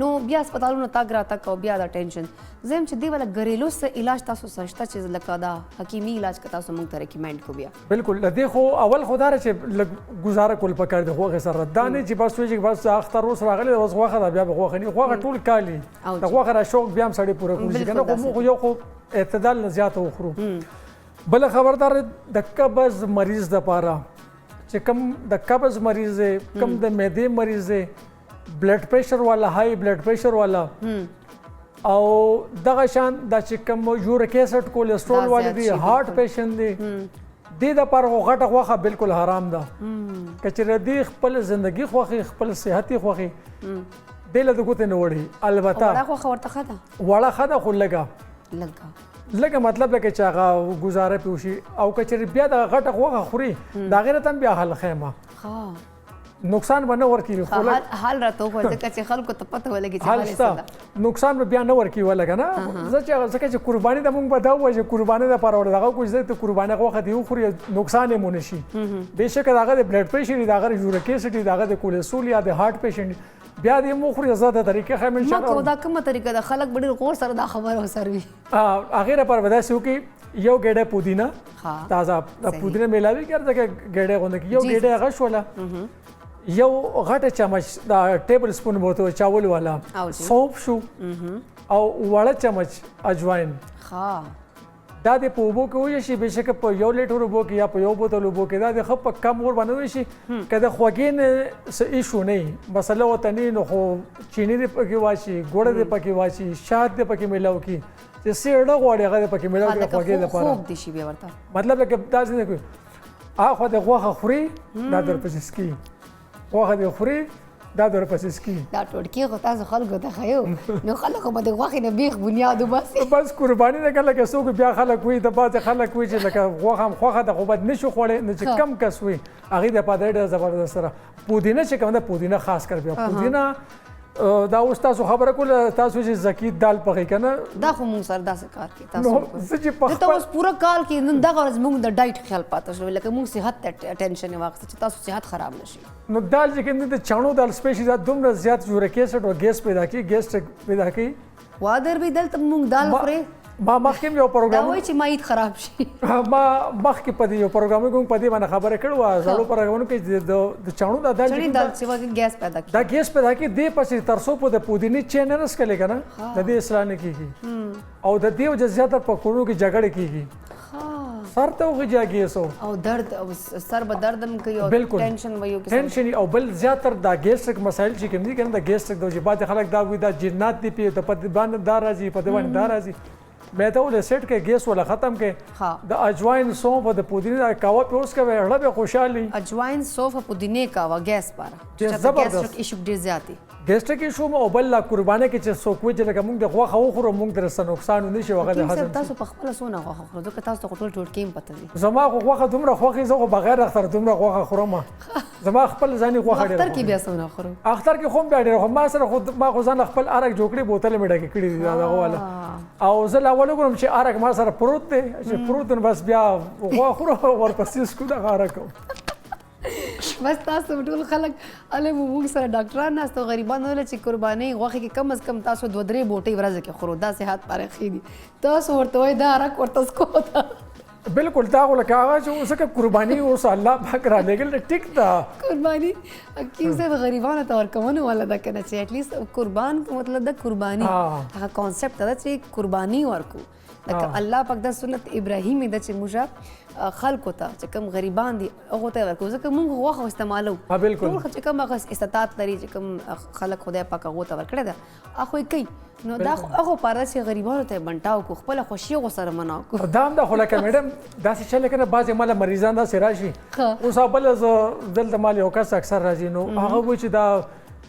نو بیا هسپتالونو تګ راتګ او بیا دا ټینشن زه یم چې دې والا ګریلو څه علاج تاسو سره شته چې لکه دا حکیمي علاج که تاسو موږ ته ریکمینډ کو بیا بالکل د دې خو اول خو دا چې لږ ګزاره کول پکار د غوښې سره دا نه چې بس وایي چې بس اختر اوس راغلی اوس غوښه ده بیا به غوښه نه غوښه ټول کالي د غوښه را شوق بیا هم سړی پوره کړي که نه خو موږ یو خو اعتدال نه زیاته وخورو بله خبردار د قبض مریض دپاره چې کوم د قبض مریض دی کوم د معدې مریض دی بلډ پریشر والا های بلډ پریشر والا او دغه شان دا چې کوم یوریک ایسډ کولیسټرول والی دی هارټ پیشنټ دی دې دپاره خو غټه غوښه بالکل حرام ده که چېرې دې خپل زندګي خوښي خپل صحت یې خوښي دې له د ګوتې نه وړي البته وړه غوښه ورته ښه ده وړه ښه ده خو لږه مطلب لکه چې هغه ګزاره پې وشي او که چېرې بیا دغه غټه غوښه خوري د هغې راته هم بیا حل ښیم نقصان به نه ورکوي حال راته وښیه ځکه چې خلکو ته پته ولګي چې حال یې څه ده نقصان به بیا نه ورکوي ولګه نه ځکه چې قرباني د موږ به دا ووایو چې قربانۍ دپاره ورته دغه کوم ځای ته قربانۍ غوښه دې وخوري نقصان یې مو نه شي بېشکه د هغه د بلډ پریشر وي د هغه د یوریک ایسډ وي د هغه د کولیسټرول یا د هارټ پیشنټ بیا دې مو خوري زه د طریقې ښیم انشاءالله ما دا کومه طریقه ده خلک به ډېر غور سره دا خبره وسروي هغې لپاره به داسې وکړي یو ګېډۍ پودینه تازه د پودینه میلاوي کړه ځکه ګېډۍ غونډه کړي یو ګېډۍ هغه شوله یو غټه چمچ دا ټیبل سپون بوته چاول والا سوپ شو او وړه چمچ اجواین دا د په اوبو کې وشي بېشکه په 1 لیټر اوبو کې یا په 1 بوتل اوبو کې دا د ښه په کم اور باندې وشي که د خوږې نه څه ایشو نه مسله ورته نه نو خو چیني دې پکې واچي ګوړه دې پکې واچي شات دې پکې میلاو کړي چې سیړه غواړي هغه دې پکې میلاو کړي د خوږې لپاره مطلب لکه داسې نه کوي هغه د غوښه خوري دا درپسې سکي غوښه دې خوري دا درپسې سکي دا ټوټکي خو تاسو خلکو ته ښیو نو خلکو به د غوښې نه بیخ بنیاد وباسي بس قرباني ده که لکه څوک بیا خلک وي د بعضې خلک وي چې لکه غوښه هم خوښه ده خو باید نه شو خوړی نو چې کم کس وي هغې دپاره ډېره زبردست سره پودینه چې کوم ده پودینه خاص کر بیا پودینه دا اوس تاسو خبره کوله تاسو چې زکی دال پخې که نه دا خو موږ سره داسې کار کوي تاسو زه چې په دلته اوس پوره کال کې نن دغه ورځ موږ د ډایټ خیال پاته شو لکه موږ صحت ته ټینشن یې واخیسته چې تاسو صحت خراب نه شي نو دال چې کوم د چڼو دال سپیشل دا دومره زیات یوریک ایسډ او ګیس پیدا کوي ګیسټریک پیدا کوي وادر به دلته موږ دال خورې ما مخکې یو دا پروګرام وایي چې مایت خراب شي ما مخکې په دې یو پروګرام کې په دې باندې خبره کړې وه زړو پروګرامونو کې د چاڼو د دال چړې دال چې وګ ګیس پیدا کوي دا ګیس پیدا کې دې پسې تر څو په د پودینې چین نه رسکلې کنه د دې اصلاح نه کیږي او د دې وجه زیاتره په کورونو کې جګړه کیږي سر ته وغږیا ګیسو او درد او سر به درد هم کوي او بالکل ټینشن وایو کې ټینشن او بل زیاتره دا ګیسټریک مسایل چې کوم دي کنه دا ګیسټریک د وجبات خلک دا وي دا جنات دی په د پد باندې دار راځي په د باندې دار راځي مې ته ول سیټ کې ګیس ولا ختم کې د اجواین سوف د پودینه کاوه پیوس کوي هړه به خوشحالي اجواین سوف پودینه کاوه ګیس پر چې زبردست ایشو ډیر زیاتی ګیسټریک ایشو او بل لا قربانه کې چې څوک وي چې لکه موږ د غوښه وخورو موږ درسته نقصان نه شي وغه د هضم تاسو په خپل سونه غوښه خورو ځکه تاسو ټول ټوټکې پته دي زما غوښه دومره خوخي زه بغیر اختر دومره غوښه خورم زما خپل ځاني غوښه ډیره اختر کې بیا سونه خورو اختر کې خو بیا ډیره ما سره خود ما خو ځان خپل ارګ جوړکړي بوتل مې ډکې کړې دي دا غواله او زه لا ولګم چې ارګ ما سره پروت دی چې پروت بس بیا غوښه خورو ورپسې سکو دا غاره کوم بس تاسو ټول خلک اله موږ سره ډاکټران ناستو غریبانو له چې قرباني غوښه کې کم از کم تاسو 2-3 بوټي ورځ کې خورو دا صحت پاره خېدي تاسو ورته وای دا رک ورته سکو تا بالکل دا ولکه هغه چې اوسه قرباني اوس الله پاک را لګل ټیک دا قرباني کیسه غریبانو ته ورکوونه ولا دا کنه چې اټ لیست قربان مطلب د قرباني هغه کانسپټ دا چې قرباني ورکو لکه الله پاک د سنت ابراهیمی د چې موږ خلکو ته چې کوم غریبان دي هغه ته ورکو ځکه موږ غوښه استعمالو بالکل ټول چې کوم هغه استطاعت لري چې کوم خلک خدای پاک هغه ته ورکړي دا اخو کوي نو دا هغه پاره چې غریبانو ته بنټاو کو خپل خوشي غو سره مناو کو دا هم د خلک میډم دا څه چل کنه بعضی مال مریضان دا سراشي اوس بل دلته مال یو کس اکثر راځي نو هغه و چې دا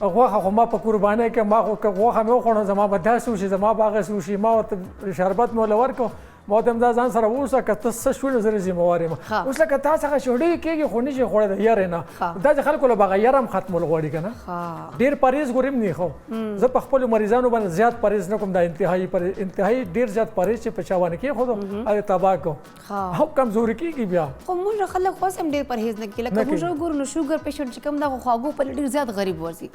غوښه خو ما په قربانۍ کې ما خو غوښه مې وخوړه زما به داسې وشي زما به هغسې وشي ما ورته شربت مې ورله ورکړو ما ورته همدا ځان سره ووسه که ته څه شولې زه ذمهوار یم اوس لکه تا څخه شوډۍ کېږي خو نشي خوړی د یارې نه دا چې خلکو له به هغه یار هم ختمول غواړي که نه ډېر پرهیز ګورم نه خو زه په خپلو مریضانو باندې زیات پرهیز نه کوم دا انتهایي ډېر زیات پرهیز چې په چا باندې کېښودو هغې تباه کړو او کمزوري کېږي بیا خو موږ خلک خو هم ډېر پرهیز نه کوي لکه موږ وګورو نو شوګر پیشنټ چې کوم دا خواږو په ډېر زیات غریب ورځي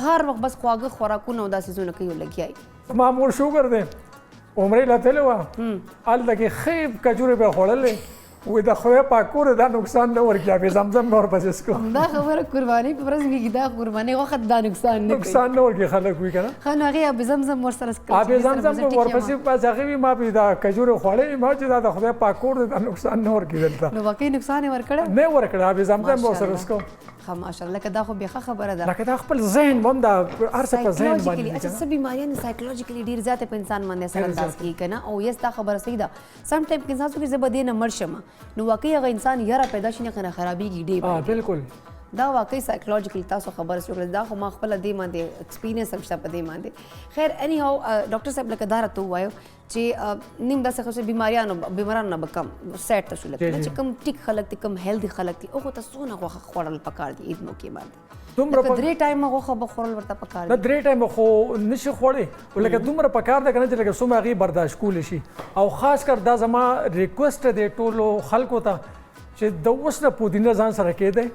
هر وخت بس خواږه خوراکونه او دا څیزونه کوي لګیایي ما مور شوګر دی عمرې لا تللی وه هلته کې ښې کجورې به یې خوړلې وایي د خدای پاک کور دا نقصان نه ورکړي ابې زمزم نه ورپسې څکو دا خبره قرباني په ورځ کې دا قرباني غوښه دا نقصان نه کوي نقصان نه ورکړي خلک وایي که نه ښه نو هغې ابې زمزم ورسره څکوي ابې زمزم به ورپسې بس هغې وي ما به دا کجورې خوړلې ما چې دا د خدای پاک کور دی دا نقصان نه ورکړي دلته نو واقعي نقصان یې ورکړی نه ورکړی ابې زمزم به ورسره څکو ښه ماشاءالله لکه دا خو بېخه خبره ده لکه دا خپل ذهن هم دا هر څه په ذهن باندې اچھا څه بیماریاں سایکولوژیکلی ډېر زیاته په انسان باندې اثر انداز کیږي که نه او یس دا خبره صحیح ده سم ټایم کې انسان څوک زه به دې نه مړ شم نو واقعي هغه انسان یاره پیدا شي نه که نه خرابېږي ډېر بالکل دا واقعي سایکولوژیکلی تاسو خبره وکړه دا خو ما خپله دې باندې ایکسپیرینس هم شته په دې باندې خیر اني هاو ډاکټر صاحب لکه دا راته ووایو چې نیم داسې خو بیماریانو نه به کم سیټ ته شو لکه چې کوم ټیک خلک دي کوم هیلدي خلک دي هغو ته څونه غوښه خوړل پکار دي عید موقع باندې لکه 3 ټایمه غوښه به خوړل ورته پکار دي 3 ټایمه خو نشي خوړی لکه دومره پکار ده که نه چې لکه څومره هغې برداشت کولی شي او خاص کر دا زما ریکویسټ دی ټولو خلکو ته چې د اوس نه پودینه ځان سره کېدی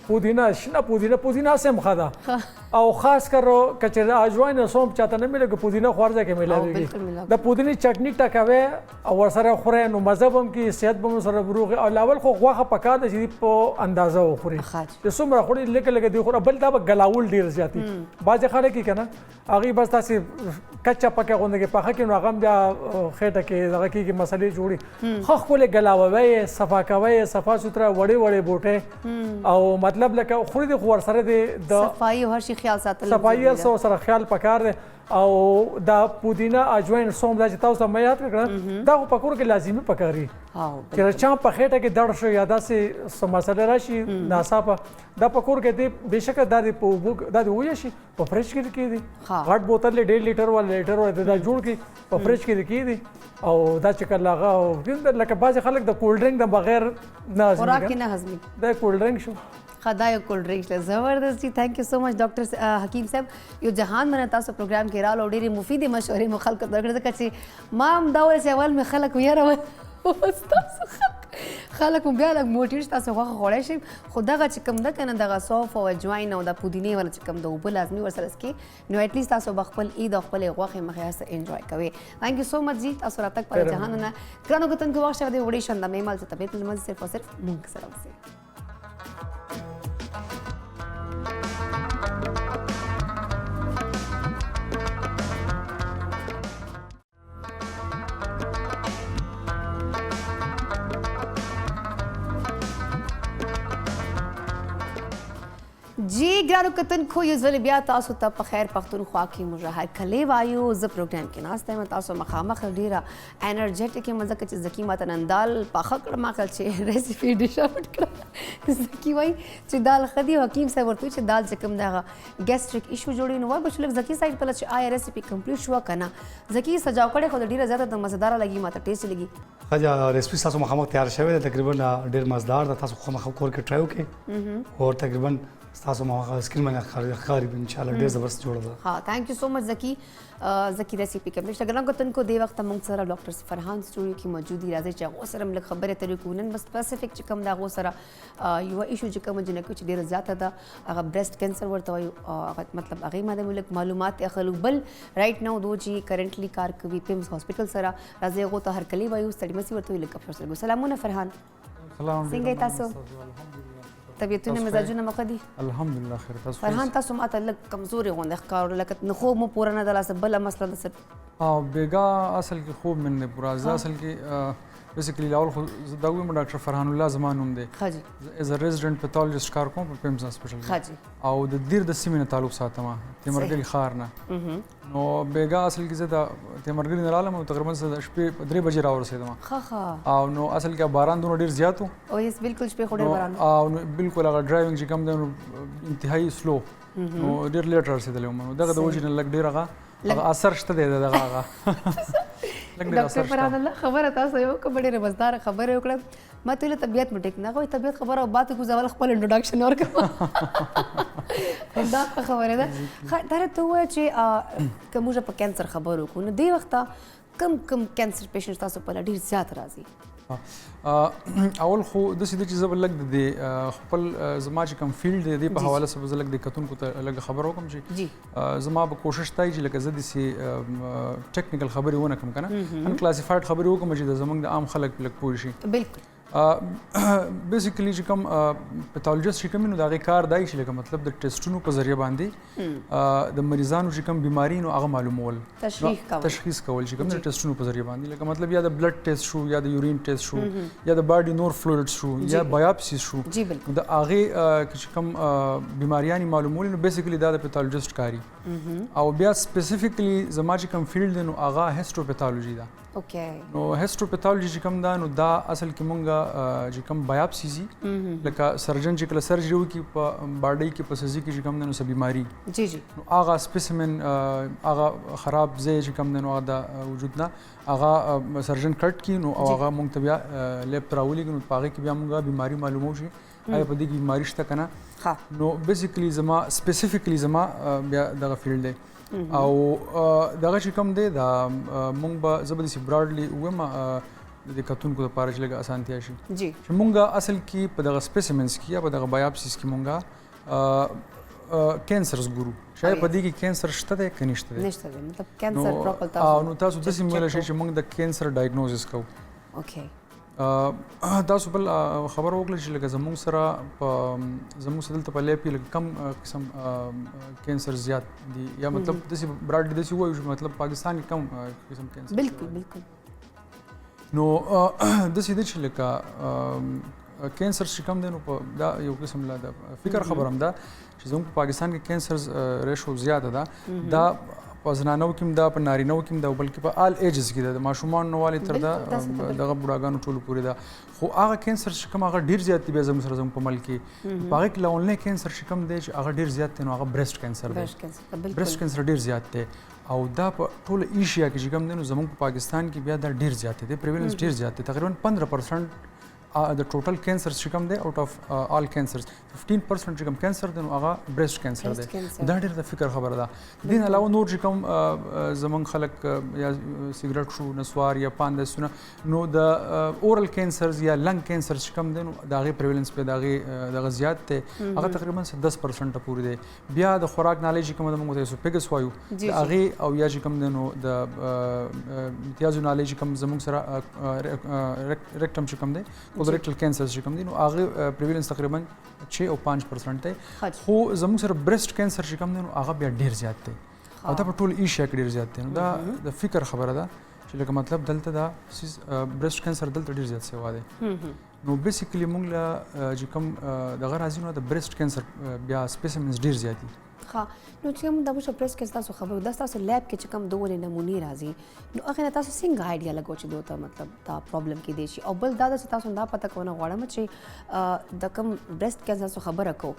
پودینه شنه پودینه سم ښه ده او خاص کر کچې اجواین سوم چاته نه میلګي پودینه خورځه کې میلاږي د پودینه چټنی ټکاوي او ورسره خوري نو مزه هم کې صحت به سره بروغ او لاول خو غوښه پکا د چې په اندازه وخوري د څومره خوري لکه دی خو بل دا غلاول ډیر زیاتی باځه خړه کې کنه هغه بس تاسو کچا پکا غونډه کې پخه کې نو هغه بیا خېټه کې دغه کې مسلې جوړي خو خپل غلاوي صفا کوي صفا سوتره وړي بوټه او مطلب لکه خوري د خور سره د صفائی او هر شي خیال ساتل صفائی سره خیال پکار دی او دا پودینه اجوین سوم دا چې تاسو ته یاد کړم دا په کور کې لازمي پکاري چې چا په خېټه کې درد شو یا داسې څه مسله راشي ناڅاپه دا په کور کې دی بېشکه دا د په اوبو دا د ویه شي په فریج کې کېدي غټ بوتل 1.5 لیټر ولا لیټر ولا دا جوړ کړي په فریج کې کېدي او دا چې کله هغه لکه بعضې خلک د کولډ ډرنک د بغیر نه خوراک کې نه هضمي دا کولډ ډرنک شو خدای کولډ ډرنک زبردست جی تھینک یو سو مچ ډاکټر حکیم صاحب یو جهان من تاسو پروګرام کې رااله ډېرې مفیدې مشورې مو خلکو ته ورکړې ځکه چې ما هم دا ویل چې اول مې خلک ویروه تاسو خلک بیا لږ موټیر شي تاسو غوښه خوړی شئ خو دغه چې کوم ده که نه دغه صوف او اجواین او د پودینې والا چې کوم د اوبه لازمي ورسره څکئ نو ایټلیسټ تاسو به خپل عید او خپلې غوښې مخې هر څه انجوای کوئ تھینک یو سو مچ جی تاسو راتګ پر جهانونه ګرانو کتونکو وخت شوی دی وړې شاندامې مال چې طبیعت لمونځ صرف او صرف مونږ سره اوسئ جی ګرانو کتونکو یو ځل بیا تاسو ته په خیر پښتونخوا کې موږ هرکلی وایو زه پروګرام کې ناسته یم تاسو مخامخ ډېره انرژیټک یم ځکه چې زکي ماته نن دال پاخه کړم ما چې ریسیپي ډیش آوټ کړم زکي وایي چې دال ښه دي حکیم صاحب ورته وایي چې دال چې کوم دغه ګیسټریک ایشو جوړوي نو وایي به چې لږ زکي صاحب پله چې آیا ریسیپي کمپلیټ شوه که نه زکي سجاو کړې خو د ډېره زیاته د مزهداره لګي ماته ټیسټ لګي خجا ریسپی تاسو مخامخ تیار شوی دی تقریبا ډېر مزدار ده تاسو خامخا کور کې ټرای وکړئ او تقریبا تاسو ما سکرین باندې ښکاري ان شاء الله ډېر زبردست جوړه ده ها ثانک یو سو مچ زکی زکی ریسیپي کوم نشته ګرانو کتونکو دی وخت موږ سره ډاکټر فرحان سټوډیو کې موجود دي راځي چې هغه سره موږ خبرې اترې کوو نن بس سپیسیفیک چې کوم دا هغه سره یو ایشو چې کوم جنکو چې ډېر زیاته ده هغه بریسټ کینسر ورته وایو مطلب هغه باندې موږ معلومات اخلو بل رائټ نو دو چې کرنټلی کار کوي پیمز هاسپټل سره راځي هغه ته هرکلی وایو ستړي مسي ورته ویل کفر سره سلامونه فرحان سلام څنګه تاسو طبیعتونه مزاجونه مخ دي الحمدلله خیر تاسو فرحان تاسو ماته لږ کمزوري غونډه ښکار لکه نه خوب مو پوره نه دلاسه بل مسله ده بیگا اصل کې خوب من نه پورا ځا اصل کې بیسیکلی لاول خو دا ویم ډاکټر فرحان الله زمان نوم دی ښه جی از ا ریزیډنټ پیتالوجیست کار کوم په پیمز هاسپټل ښه جی او د دیر د سیمې نه تعلق ساتم تیمرګری خار نه نو بیگا اصل کې زه د تیمرګری نه رالم او تقریبا د شپې 3 بجې راورسېدم ښه او نو اصل کې باران دونه ډیر زیات و او یس بالکل شپې خو ډېر باران او نو بالکل هغه ډرایوینګ چې کوم دی نو انتهایی سلو نو ډیر لیټ رسېدلی وم نو دغه د وجې نه لږ ډېر هغه اثر شته دی دغه هغه ډاکټر فرحان الله خبره تاسو یو کوم ډېره مزدار خبره وکړه ما ته طبیعت مې ټیک نه کوي طبیعت خبره او بات کو زول خپل انټروډکشن ورکړم دا خبره ده دا ته وایي چې کوم په کینسر خبرو کو نو دی وخت کم کینسر پیشنټ تاسو په ډیر زیات راځي اول خو د سې د چې زبر لګ د خپل زما چې کوم فیلډ دی په حواله سره زلګ د کتونکو ته لګ خبر وکم چې زما به کوشش تای چې لکه زه د سې ټیکنیکل خبرې ونه کوم کنه ان کلاسیفاید خبرې وکم چې د زمنګ د عام خلک لګ پوه شي بالکل بیسیکلی چې کوم پیتالوجیست چې کوم نو دا غي کار دی چې لکه مطلب د ټیسټونو په ذریعہ باندې د مریضانو چې کوم بیماری نو هغه معلومول تشخیص کول چې کوم د ټیسټونو په ذریعہ باندې لکه مطلب یا د بلډ ټیسټ شو یا د یورین ټیسټ شو یا د باډي نور فلویډز شو یا بایوپسی شو د هغه چې کوم بیماریانی معلومول نو بیسیکلی دا د پیتالوجیست کاری او بیا سپیسیفیکلی زما چې کوم فیلډ نو هغه هیسټوپیتالوژي دا اوکې نو هیسټوپیتالوژي چې کوم دا نو دا اصل کې مونږه چې کوم بایوپسی زی لکه سرجن چې کله سرجری وکي په باډي کې په سزي کې چې کوم نو سه بیماری جی جی نو هغه سپیسیمن هغه خراب ځای چې کوم نو هغه د وجود نه هغه سرجن کټ کی نو هغه مونږ ته بیا لیب تراولي نو په هغه کې بیا مونږه بیماری معلومو شي آیا په دې کې بیماری شته کنه نو بیسیکلی زما سپیسیفیکلی زما بیا دغه فیلډ دی او دغه چې کوم دی دا مونږ به زبردستی براډلی ویم د کتونکو لپاره چې لږه اسانتیا شي جی چې مونږه اصل کې په دغه سپیسیمنز کې یا په دغه بایوپسیز کې مونږه کینسرز ګورو شاید په دې کې کینسر شته دی که نشته دی مطلب کینسر پراپر تاسو نو تاسو داسې ویلی شئ چې مونږ د کینسر ډایګنوزس کوو اوکې تاسو بل خبر وکړل چې لکه زموږ سره دلته په لیب کې کم قسم کینسر زیات دي یا مطلب داسې براډلی داسې ووایو چې مطلب پاکستان کې کم قسم کینسر بالکل نو داسې دی چې لکه کینسر چې کم دی نو دا یو قسم لا د فکر خبر هم ده چې زموږ په پاکستان کې کینسر ریشو زیاته ده دا په زنانو کې دا په نارینو کې دا بلکې په آل ایجز کې د ماشومان نووالي تر دا دغه بوډاګانو ټولو پورې ده خو هغه کینسر چې کوم هغه ډیر زیات دی زموږ سره زموږ په ملک کې په هغه کې لونلی کینسر چې کوم دی چې هغه ډیر زیات دی نو هغه بریسټ کینسر دی بریسټ کینسر ډیر زیات دی او دا په ټول ایشیا کې چې کوم دی نو زموږ په پاکستان کې بیا دا ډیر زیات دی پریویلنس ډیر زیات دی تقریبا 15% د ټوټل کینسر چې کوم دی آوټ اف آل کینسرز 15% چې کوم کینسر دی نو هغه برېسټ کینسر دی دا ډېر د فکر خبره ده د دې علاوه نور چې کوم زمونږ خلک یا سیګریټ شو نسوار یا پان دسونه نو د اورال کینسرز یا لنګ کینسر چې کوم دی نو د هغې پریویلنس په دغه زیات دی هغه تقریبا 10% پورې دی بیا د خوراک نالۍ چې کوم د موږ ته اسوفیګس وایو د هغې او یا چې کوم دی نو د امتیازو نالۍ چې کوم زموږ سره ریکټم چې کوم دی کولاریکټل کینسر چې کوم دی نو هغه پریویلنس تقریبا 6 او 5% دی خو زموږ سره برېسټ کینسر چې کوم دی نو هغه بیا ډیر زیات دی او دا په ټول ایشیا کې ډیر زیات دی نو دا د فکر خبره ده چې لکه مطلب دلته دا برېسټ کینسر دلته ډیر زیات سیوا دی نو بیسیکلی موږ له چې کوم دغه راځي نو د برېسټ کینسر بیا سپیسیمنز ډیر زیات دي ها نو چې کوم د بشو پریس کې تاسو خبرو د تاسو لیب کې چې کوم دوه نمونې راځي نو هغه تاسو څنګه آیډیا لګو چې دوی ته مطلب دا پرابلم کې دی شي او بل دا چې تاسو دا پته کوونه غواړم چې د کوم برېسټ کینسر څخه خبره کو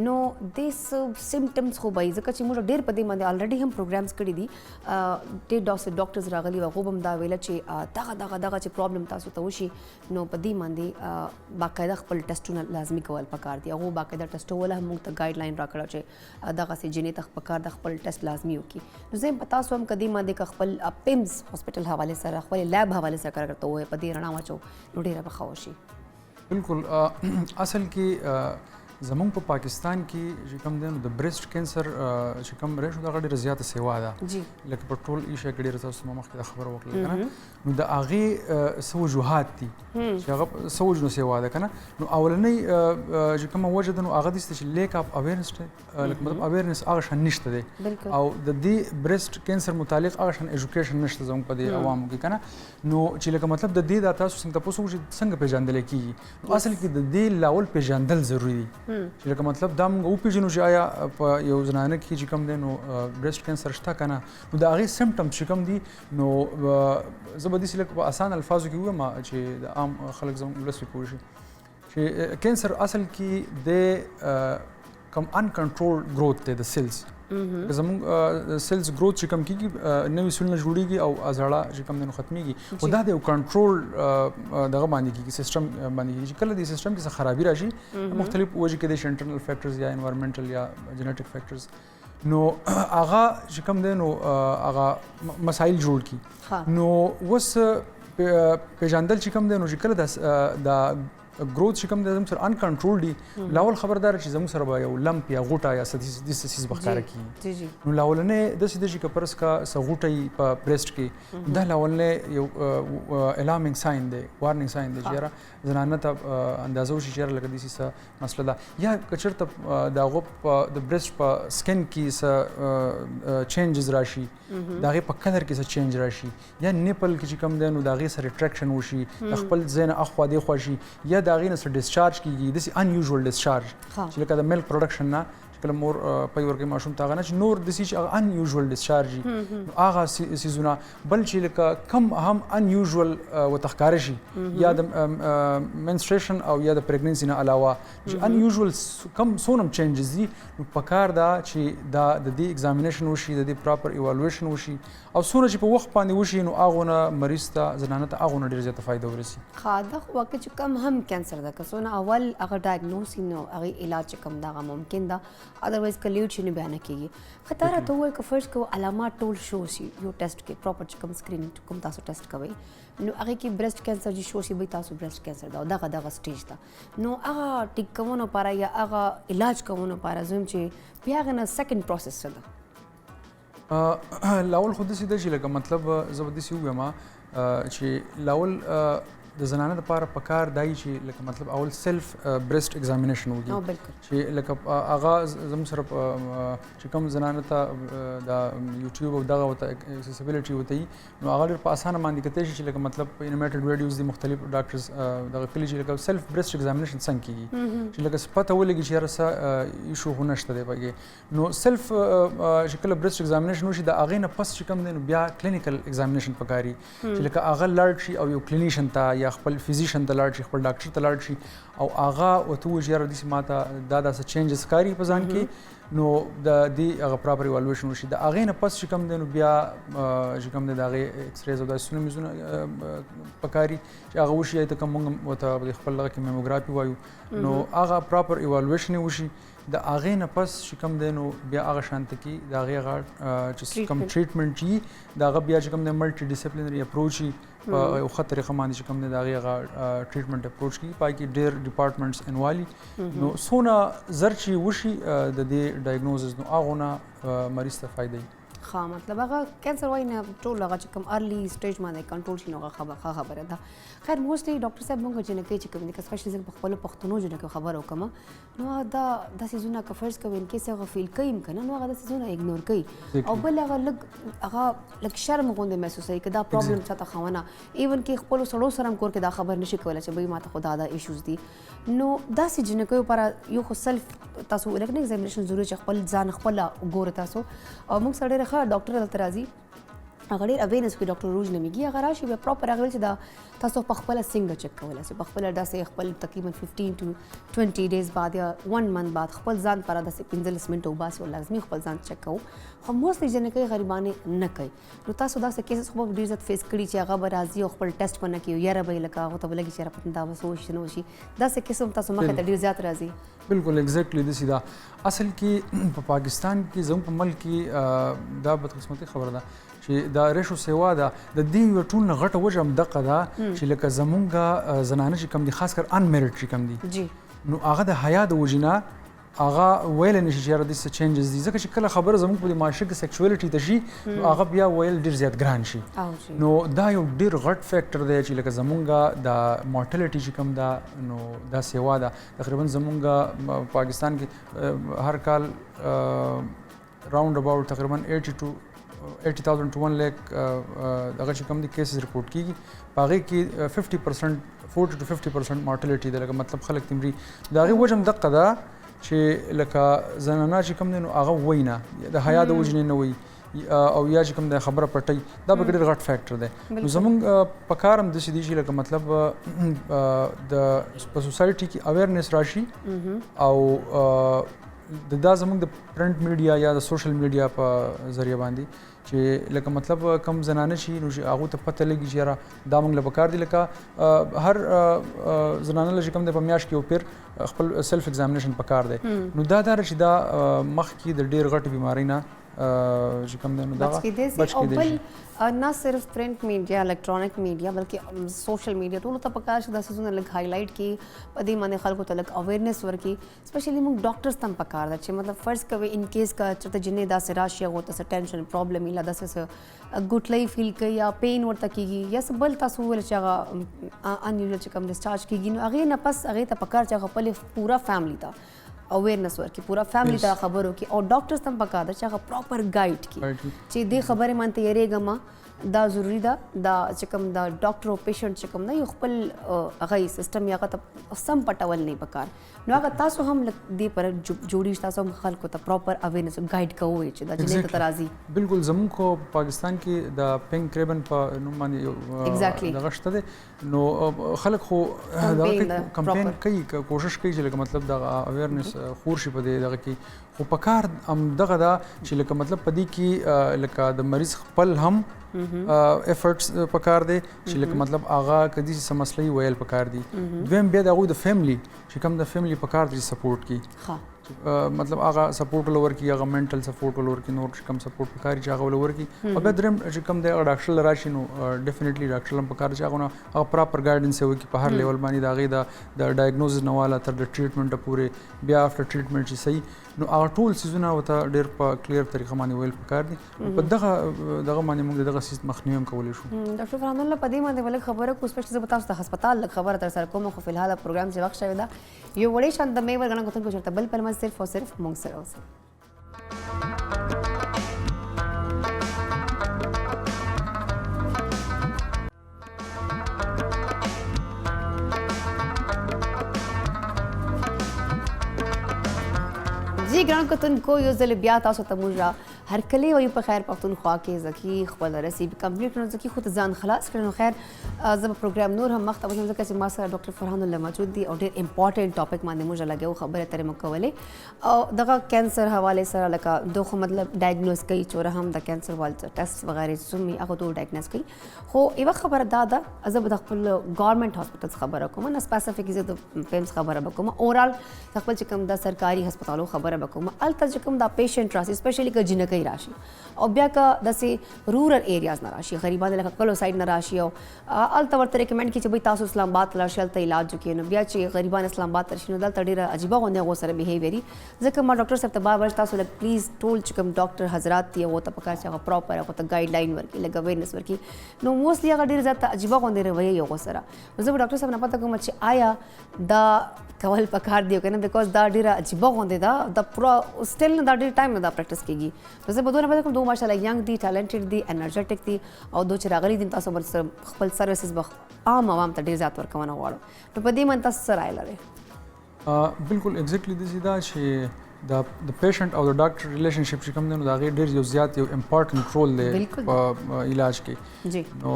نو دیس سیمټمز خو به ځکه چې موږ ډېر په دې باندې الریډي هم پروګرامز کړي دي ډاکټرز راغلي او هغه هم دا ویل چې دغه چې پرابلم تاسو ته وشي نو په دې باندې باقاعده خپل ټیسټونه لازمي کول پکار دي هغه باقاعده ټیسټونه هم موږ ته ګایډ لاین راکړه چې دغه جنې ته پکار د خپل ټیسټ لازمي وکړي نو زه پتا سوم کدي باندې ک خپل پیمز هاسپټل حواله سره خپل لیب حواله سره کار کوي په دې رڼا واچو نو ډیره بخوشي بالکل اصل کې زمونږ په پاکستان کې چې کوم دی نو د برېسټ کینسر چې کوم ریشو دغه ډېره زیاته سیوا ده لکه په ټول ایشیا کې ډېره تاسو ما مخکې دا خبره وکړله که نه نو د هغې څه وجوهات دي چې هغه څه وجنو سیوا ده که نه نو اولنۍ چې کومه وجه ده نو هغه داسې چې لیک اف اویرنس لکه مطلب اویرنس هغه شان نشته دی او د دې برېسټ کینسر متعلق هغه شان ایجوکیشن نشته زموږ په دې عوامو کې که نه نو چې لکه مطلب د دې دا تاسو څنګه تپوس وکړو چې څنګه پیژندلی کېږي نو اصل کې د دې لاول پیژندل ضروري دي چې لکه مطلب دا موږ وپېژنو چې آیا په یو زنانه کې چې کوم دی نو برېسټ کینسر شته که نه نو د هغې سمپټمز چې کوم دي نو زه به داسې لږ په اسان الفاظو کې ووایم چې د عام خلک زموږ ولس پوه شي چې کینسر اصل کې د کوم انکنټرول گروث دی د سیلز زموږ سیلز گروث چې کوم کېږي نوي سیلونه جوړېږي او زاړه چې کوم دی نو ختمېږي خو دا د یو کنټرول دغه باندې کېږي سیسټم باندې کېږي چې کله دې سیسټم کې څه خرابي راشي مختلف وجې کېدای شي انټرنل فیکټرز یا انوایرمنټل یا جینیټک فیکټرز نو هغه چې کوم دی نو هغه مسایل جوړ کړي نو اوس پیژندل چې کوم دی نو چې کله د گروث چې کوم دی زموږ سره انکنټرول دي لاول خبردار چې زموږ سره به یو لمپ یا غوټه یا داسې څیز به ښکاره کېږي نو لاولنۍ داسې دی چې که فرض کړه څه غوټه وي په برېسټ کې دا لاولنۍ یو الارمینګ ساین دی وارنینګ ساین دی چې یاره زنانه ته اندازه وشي چې یاره لکه داسې څه مسله ده یا که چېرته د هغه د برېسټ په سکن کې څه چینجز راشي د هغې په کلر کې څه چینج راشي یا نیپل کې چې کوم دی نو د هغې سره ریټریکشن وشي د خپل ځای نه اخوا دېخوا شي یا د هغې نه څه ډسچارج کېږي داسې انیوژول ډسچارج چې لکه د ملک پروډکشن نه چې کله مور پی ورکوي ماشوم ته هغه نه چې نور داسې چې هغه انیوژول ډسچارج وي نو هغه څیزونه بل چې لکه کم هم انیوژول ورته ښکاره شي یا د منسټریشن او یا د پریګننسي نه علاوه چې انیوژول کم څونه هم چینجز دي نو پکار ده چې دا د دې ایگزامینیشن وشي د دې پراپر ایوالویشن وشي او څونه چې په وخت باندې وشي نو هغونه مریض ته زنانه ته هغونه ډېره زیاته فایده ورسي ښه دا خو واقع چې کم هم کینسر ده که څونه اول هغه ډایګنوز نو هغې علاج چې کوم دغه ممکن ده ادروایز که لیټ شي نو بیا نه کېږي ښه تا راته ووایه که فرض کوو علامات ټول شو شي یو ټیسټ کې پراپر چې کوم سکرینینګ کوم تاسو ټیسټ کوئ نو هغې کې برېسټ کینسر چې شو شي به تاسو برېسټ کینسر ده او دغه سټیج ده نو هغه ټیک کوونو لپاره یا هغه علاج کوونو لپاره زه چې بیا هغه نه سیکنډ پروسس څه ده لاول خو داسې ده چې لکه مطلب زه به داسې ووایم چې لاول د زنانه لپاره پکار دی چې لکه مطلب اول سیلف برېسټ ایگزامینیشن وکړي چې لکه هغه زموږ سره چې کوم زنانه ته د یوټیوب او دغه ورته اکسیسیبیلیټي ورته وي نو هغه ډېر په اسانه باندې کتلی شي چې لکه مطلب په انیمیټډ ویډیوز دي مختلف ډاکټرز دغه کلي چې لکه سیلف برېسټ ایگزامینیشن څنګه کېږي چې لکه پته ولګي چې یاره څه ایشو خو نشته دی پکې نو سیلف چې کله برېسټ ایگزامینیشن وشي د هغې نه پس چې کوم دی نو بیا کلینیکل ایگزامینیشن پکار وي چې لکه هغه لاړ شي او یو کلینیشن ته یا خپل فزیشن ته لاړ شي خپل ډاکټر ته لاړ شي او هغه ورته ووایي چې یاره داسې ماته دا داسې چینجز ښکاري په ځان کې نو د دې هغه پراپر ایوالویشن وشي د هغې نه پس چې کوم دی نو بیا چې کوم دی د هغې ایکسریز او داسې میزونه پکاري چې هغه وشي یا ته کوم موږ ورته د خپل دغه کې میموګرافي وایو نو هغه پراپر ایوالویشن یې وشي د هغې نه پس چې کوم دی نو بیا هغه شانته کې د هغې هغه چې کوم ټریټمنټ چې د هغه بیا چې کوم دی ملټي ډسپلینري اپروچ وي په یو ښه طریقه باندې چې کوم دی د هغې هغه ټریټمنټ اپروچ کېږي په هغې کې ډېر ډپارټمنټس انوالي نو څونه زر چې وشي د دې ډایګنوزز نو هغونه مریض ته فایده وي ښه مطلب هغه کینسر وایي نه ټول هغه چې کوم ارلی سټیج باندې کنټرول شي نو هغه خبره ده خیر موسټلی ډاکټر صاحب موږ جنکۍ چې کوم دي سپیشلی زه په خپلو پښتنو جنکۍ خبره وکړم نو دا څیزونه که فرض کوو ان کیس هغه فیل کوي که نه نو هغه دا څیزونه اګنور کوي او بل هغه لږ شرم غوندې محسوسوي که دا پرابلم چاته ښونه ایون کې خپلو سړو سره هم کور کې دا خبر نشي کولی چې بهی ماته خو دا ایشوز دي نو داسې جنکیو لپاره یو خو سلف تاسو لکه نه ایگزامینیشن ضروري چې خپل ځان خپله وګورئ تاسو او موږ سره ډېره ښه ډاکټر دلته راځي هغه ډېر اویرنس کوي ډاکټر روج نومیږي هغه راشي بیا پراپر هغه ویل چې دا تاسو په خپله څنګه چک کولی شئ په خپله داسې خپل تقریبا 15 to 20 ډیز بعد یا 1 منث بعد خپل ځان پر داسې 15 منټه وباسي او لازمي خپل ځان چک کوو خو موسټلی جنکۍ غریبانې نه کوي نو تاسو داسې کیسز خو ډېر زیات فیس کړي چې هغه به راځي او خپل ټیسټ به نه کوي یاره به یې لکه هغو ته به لګي چې یاره پته دا به څه وشي نه وشي داسې کیس هم تاسو مخې ته ډېر زیات راځي بالکل ایگزیکټلی داسې ده اصل کې په پاکستان کې زموږ په ملک کې دا بدقسمتي خبره ده چې دا ریشو سیوا ده د دې یوه ټول نه غټه وجه همدغه ده چې لکه زمونږ زنانه چې کوم دي خاص کر انمیرډ چې کوم دي نو هغه د حیا د وجې نه هغه ویلی نشي چې یاره دې څه چینجز دي ځکه چې کله خبره زموږ په دې معاشره کې سیکچولیټي ته شي نو هغه بیا ویل ډېر زیات ګران شي نو دا یو ډېر غټ فیکټر دی چې لکه زمونږ د مورټلیټي چې کوم ده نو دا سیوا ده تقریبا زمونږ پاکستان کې هر کال راوند اباوټ تقریبا 80,000 to 1 lakh دغه چې کوم دي کیسز رپورټ کیږي په هغې کې 50% 40 to 50% مورټلیټي ده لکه مطلب خلک تمري د هغې وجه هم دقه ده چې لکه زنانه چې کوم دی نو هغه وایي نه د حیا د وجې نه وایي او یا چې کوم دی خبره پټوي دا به ډېر غټ فیکټر دی نو زموږ په کار هم داسې دي چې لکه مطلب په سوسایټي کې اویرنس راشي او دا زموږ د پرنټ میډیا یا د سوشل میډیا په ذریعه باندې چې لکه مطلب کم زنانه شي نو هغو ته پته لګي چې یاره دا موږ له پکار دي لکه هر زنانه له چې کوم دی په میاشت کې یو پیر خپل سیلف ایگزامینیشن پکار دی نو دا چې دا مخکې د ډېر غټ بیمارۍ نه چې کوم دی نو دغه بچ کېدی شي نه صرف پرنٹ میډیا الکترونیک میډیا بلکې سوشل میډیا ټولو ته پکار چې دا څیزونه لږ هایلایټ کړي په دې باندې خلکو ته لږ اویرنس ورکړي سپیشلی موږ ډاکټرز ته هم پکار ده چې مطلب فرض کوئ ان کیس کا چېرته جنې داسې راشي هغو ته څه ټینشن پرابلم وي لا داسې ګوټلۍ فیل کوي یا پین ورته کېږي یا څه بل تاسو وویل چې هغه انیوژل چې کوم ډسچارج کېږي نو هغې نه پس هغې ته پکار چې هغه خپلې پوره فیملی ته اویرنس ورکړي پوره فیملی ته خبر وکړي او ډاکټرز ته هم پکار ده چې هغه پراپر ګایډ کړي چې دې خبرې من ته یېرېږم دا ضروری ده دا چې کوم دا ډاکټر او پیشنټ چې کوم نه یو خپل هغه سیستم یا هغه ته سم پټول نه پکار نو هغه تاسو هم دې پر جوړی تاسو هم خلکو ته پراپر اویرنس ګایډ کوئ چې دا جنې ته راځي بالکل زموږ خو پاکستان کې د پینک ریبن په نوم باندې دغه شته دی نو خلک خو دغه کمپین کوي کوشش کوي چې لکه مطلب دغه اویرنس خور شي په دې دغه کې خو په کار هم دغه ده چې لکه مطلب په دې کې لکه د مریض خپل هم افرټس پکار دی چې لکه مطلب هغه کدي څه مسلې ویل پکار دي دویم بیا د هغوی د فیملی چې کوم د فیملی پکار دی سپورټ کړي مطلب هغه سپورټ ولور کړي هغه منټل سپورټ ولور کړي نور کوم سپورټ پکار چې هغه ولور کړي او بیا دریم چې کوم دی ډاکټر راشي نو ډیفینیټلی ډاکټر هم پکار چې هغه پراپر ګایډنس یې وکړي په هر لیول باندې د هغې د ډایګنوزز نه واله تر د ټریټمنټه پورې بیا افټر ټریټمنټ چې صحیح نو هغه ټول څیزونه ورته ډېر په کلیر طریقه باندې ویل پکار دي په دغه باندې موږ دغه څیز مخنیوي هم کولی شو ډاکټر فرحان الله په دې باندې ولې خبره کوو سپیشلی زه به تاسو ته هسپتال لږ خبره تر سره کوم خو فلحال پروګرام چې وخت شوی ده یو وړې شان د مې ورګنه کوتل کو چرته بل پلمه صرف او صرف موږ سره اوسه جی ګران کتونکو یو ځل بیا تاسو ته موږ هر کله وي په خیر پښتونخوا کې زکی خپل رسیب کمپلیټ نو زکی خو ته ځان خلاص کړي نو خیر زه په پروګرام نور هم مخته وځم ځکه چې ما سره ډاکټر فرحان الله موجود دی او ډېر امپورټنٹ ټاپک باندې موږ لګیو خبره ترې مکولې او دغه کینسر حواله سره لکه دغه مطلب ډایګنوز کوي چې هم د کینسر وال ټیسټ وغیرہ سمي هغه ټول ډایګنوز کوي خو یو خبره دا ده زه به د خپل ګورنمنت هاسپټلز خبره کوم نه سپیسیفیک زه د فیمز خبره وکوم اورال خپل چې کوم د سرکاري هسپتالو خبره وکوم الته چې کوم د پیشنټ راشي سپیشلی ک جنکۍ راشي او بیا که داسې رورل ایریاز نه راشي غریبان لکه کلو سایډ نه راشي او الته ورته ریکمنډ کړي چې بھائی تاسو اسلام آباد لاړ شئ هلته علاج وکړئ نو بیا چې غریبان اسلام آباد ته راشي نو دلته ډېره عجیبه غوندې هغو سره بیهیویري ځکه ما ډاکټر صاحب ته بار بار تاسو لږ پلیز ټول چې کوم ډاکټر حضرات دي هغو ته پکار چې هغه پراپر هغو ته ګایډ لاین ورکړي لږ اویرنس ورکړي نو موسټلی هغه ډېر زیات عجیبه غوندې رویه یې هغو سره نو زه به ډاکټر صاحب نه پته کوم چې آیا دا کول پکار دی که نه بیکاز دا ډېره عجیبه غوندې ده دا پوره سټل نه دا ډېر ټایم نه دا پریکټس کېږي نو زه به دونه پته کوم دو ماشاءالله ینګ دي ټالنټډ دي انرژیټک دي او دو چې راغلي دي تاسو ورسره خپل سروسز به عام عوام ته ډېر زیات ورکونه غواړم نو په دې من تاسو څه رایه لرئ بالکل ایگزیکټلی داسې ده چې د پیشنټ او د ډاکټر ریلیشنشپ چې کوم دی نو د هغې ډېر یو زیات یو امپارټنټ رول دی په علاج کې نو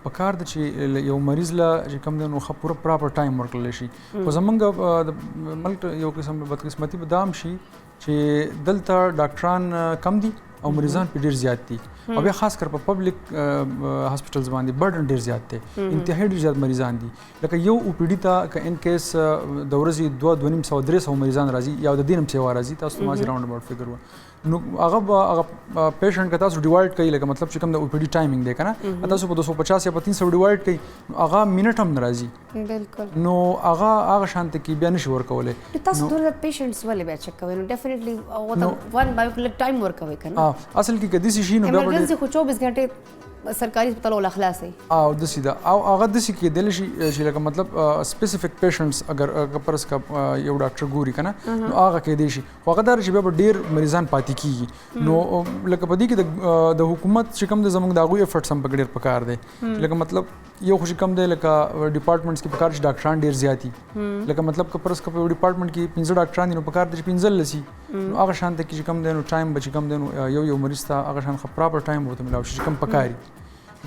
پکار ده چې یو مریض له چې کوم دی نو ښه پوره پراپر ټایم ورکړلی شي خو زمونږ د ملک یو قسم بدقسمتي به دا هم شي چې دلته ډاکټران کم دي او مریضان په ډېر زیات دي او بیا خاص کر په پبلک هاسپټلز باندې برډن ډېر زیات دی انتهایی ډېر زیات مریضان دي لکه یو او پی ډي ته که ان کیس د ورځې 200-250 مریضان راځي یا د دې نه هم سیوا راځي تاسو ته مازې راوند اباوټ فګر وه نو هغه پیشنټ که تاسو ډیوایډ کوي لکه مطلب چې کوم د او پی ډي ټایمینګ دی که نه تاسو په 250 یا په 300 ډیوایډ کوي نو هغه منټ هم نه راځي بالکل نو هغه شانته کې بیا نشي ورکولی تاسو ډېر پیشنټس ولې بیا چک کوئ نو ډیفینیټلی هغو ته ون بای ون ټایم ورکوئ که نه اصل کې که داسې شي نو بیا ایمرجنسي خو 24 غنټې سرکاري هسپتال ولا خلاص وي او داسې ده او هغه داسې کېدلی شي چې لکه مطلب سپیسیفک پیشنټس اگر فرض کا یو ډاکټر ګوري که نه نو هغه کېدی شي خو هغه دا چې بیا به ډېر مریضان پاتې کېږي نو لکه په دې کې د حکومت چې کوم دی زموږ د هغوی ایفرټس هم پکې ډېر پکار دی چې لکه مطلب یو خو چې کوم دی لکه ډپارټمنټس کې پکار چې ډاکټران ډېر زیات دي لکه مطلب که فرض کا په یو ډپارټمنټ کې 15 ډاکټران دي نو پکار دی چې 15 لسي نو هغه شانته کې چې کوم دی نو ټایم به چې کوم دی نو یو مریض ته هغه شان ښه پراپر ټایم ورته ملاو شي چې کوم پکاري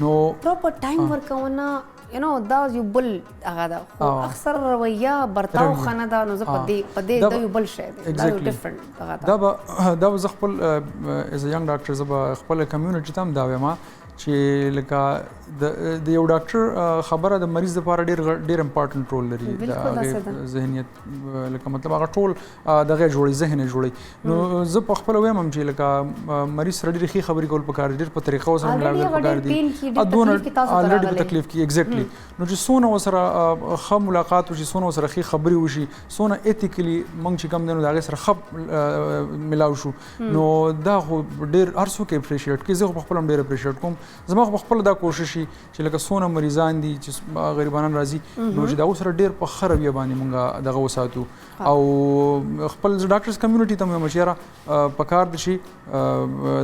نو پراپر ټایم ورکونه یو نو دا یو بل هغه ده خو اکثر رویه برتاو خانه ده نو زه په دې دا یو بل شی دی دا یو ډیفرنٹ هغه ده دا به زه خپل ایز ا ینګ ډاکټر زه به خپل کمیونټي ته هم دا وایم چې لکه د یو ډاکټر خبره د مریض لپاره ډېر امپارټنټ رول لري د هغې ذهنیت لکه مطلب هغه ټول دغه جوړي ذهن یې جوړي نو زه په خپله وایم هم چې لکه مریض سره ډېرې ښې خبرې کول پکار دي ډېر په طریقو سره ملاقات پکار دي الریډي په تکلیف کې ایګزیکټلی نو چې څونه ورسره ښه ملاقات وشي څونه ورسره ښې خبرې وشي څونه ایتیکلی موږ چې کوم دی نو د هغې سره ښه ملاو شو نو دا خو ډېر هر څوک اپریشیټ کوي زه خو په خپله هم ډېر اپریشیټ کوم زما خو پخپله دا کوشش وي چې لکه څونه مریضان دي چې غریبانان راځي نو چې د هغو سره ډېر په ښه رویه باندې مونږ دغه وساتو او خپل ډاکټرز کمیونټي ته مې وایم چې یاره پکار ده چې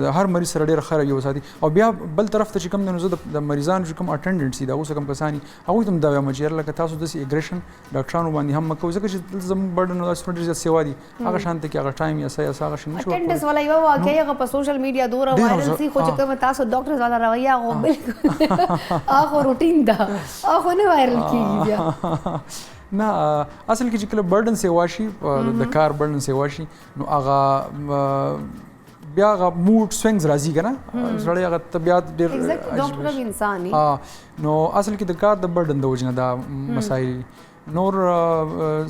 د هر مریض سره ډېره ښه رویه وساتي او بیا بل طرف ته چې کوم دی نو زه د مریضانو چې کوم اټنډنټس دي د هغو څه کوم کسان دي هغوی ته هم دا وایم چې یاره لکه تاسو داسې اګریشن ډاکټرانو باندې هم مه کوئ ځکه چې دلته زموږ برډن داسې ډېر زیات سیوا دي هغه شانته کې هغه ټایم یا څه یا څه هغه شی نشو اټنډنس والا یوه واقعي هغه په سوشل میډیا دوره وایرل سي خو چې کومه تاسو ډاکټرز والا رویه هغه بالکل هغه روټین ده هغه نه وایرل کېږي بیا نه اصل کې چې کله برډن سیوا شي د کار برډن سیوا شي نو هغه بیا هغه موډ سوینګز راځي که نه سړی هغه طبیعت ډېر ډاکټر انسان نو اصل کې د کار د برډن د وجې نه دا مسایل نور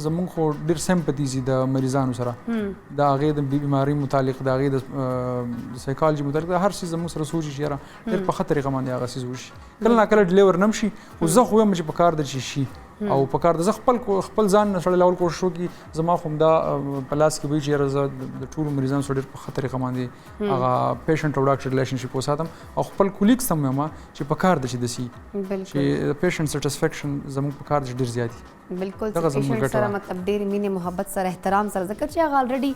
زمونږ خو ډېر سیمپتیز دي د مریضانو سره د هغې د بیمارۍ متعلق د هغې د سایکالجي متعلق د هر څیز زمونږ سره سوچي چې یاره ډېر په ښه طریقه باندې هغه څیز وشي کله ناکله ډلیور نه هم شي خو زه خو وایم چې پکار ده چې شي او پکار ده زه خپل ځان سړی لاول کوشش وکړي زما خو همدا په لاس کې وي چې یاره زه د ټولو مریضانو سره ډېر په ښه طریقه باندې هغه پیشنټ او ډاکټر ریلیشنشپ وساتم او خپل کولیګس ته هم وایم چې پکار ده چې داسې چې د پیشنټ سیټسفیکشن زموږ پکار ده چې ډېر زیات وي बिल्कुल دغه زموږ پیشنټ ګټه سره ده. مطلب ډېر مینې محبت سره احترام سره ځکه چې هغه الریډي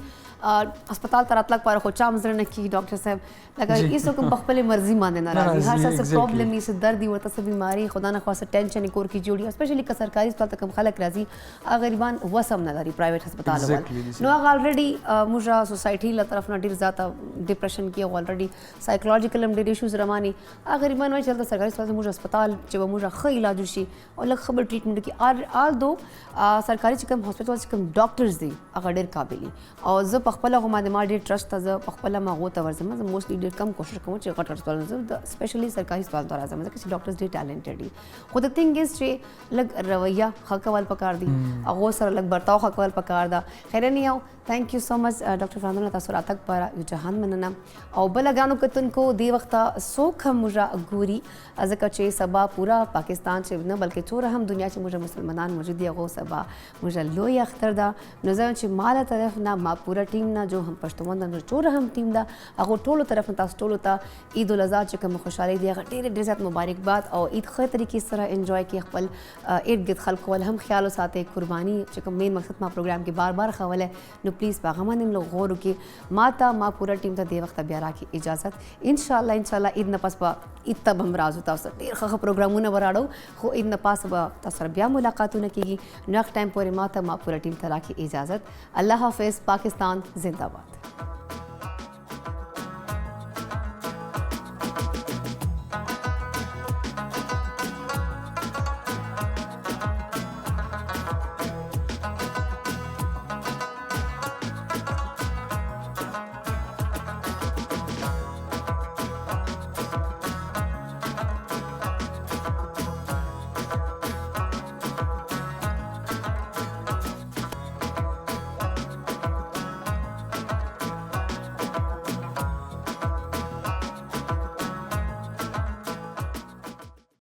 هسپتال ته راتلک پر خو چا مزر نه کیږي ډاکټر صاحب لکه جی. هیڅ کوم په خپل مرزي باندې ناراضي هر څه exactly. پرابلم یې څه درد ورته څه بیماری خدا نه خواسته ټینشن کور کی جوړي اسپیشلی که سرکاري هسپتال ته کم خلک راځي هغه غریبان وسم نه لري پرایویټ هسپتال Exactly, ول this نو هغه الریډي موږ سوسایټي له طرف نه ډیر زیاته ډیپریشن کې الریډي سایکولوژیکل هم ډیر ایشوز رواني هغه غریبان وایي چې سرکاري هسپتال موږ هسپتال چې موږ ښه علاج وشي او لږ خبر ټریټمنټ کې آل دو سرکاري چې کوم هسپتال چې کوم ډاکټرز دي هغه ډیر قابل او زه په خپل هغه باندې ما ډیر ټرسټ ته زه په خپل ما غو ته ورځم زه موستلی ډیر کم کوشش کوم چې غټ هسپتال زه سپیشلی سرکاري هسپتال ته راځم ځکه چې ډاکټرز ډیر ټیلنټډ دي خو د تھنګ از چې لږ رویه ښه کول پکار دي هغه سره لږ برتاو ښه کول پکار ده خیر نه یو thank you so much doctor फ्रांदोला तاسو راتګ پر یو جهان مننه او بل غانو کتونکو دی وخت سوک موجا ګوري ځکه چې سبا پورا پاکستان چې نه بلکې ټول هم دنیا چې موږ مسلمانان موجود دي هغه سبا موږ لوی اختر دا نو ځکه چې مال طرف نه ما پورا ټیم نه جو هم پښتون نه ټول هم ټیم دا هغه ټول طرف نه تاسو ټول ته عید الاضحى چې کوم خوشاله دی هغه ډېر زیات مبارکباد او عید خو طریقې سره انجوای کې خپل ارد گرد خلکو ول هم خیال وساتئ قرباني چې کوم مین مقصد ما پروګرام کې بار بار خوله نو پلیز پیغام باندې لوګ غور وکړي ما ما پورا ټیم ته دی وخت بیا راکې اجازت ان شاء الله عید نه پس په عید ته هم راځو تاسو ډېر ښه پروګرامونه وراړو خو عید نه پاس به تاسو سره بیا ملاقاتونه کیږي نیکسټ ټایم پورې ما پورا ټیم ته راکې اجازت الله حافظ پاکستان زندہ باد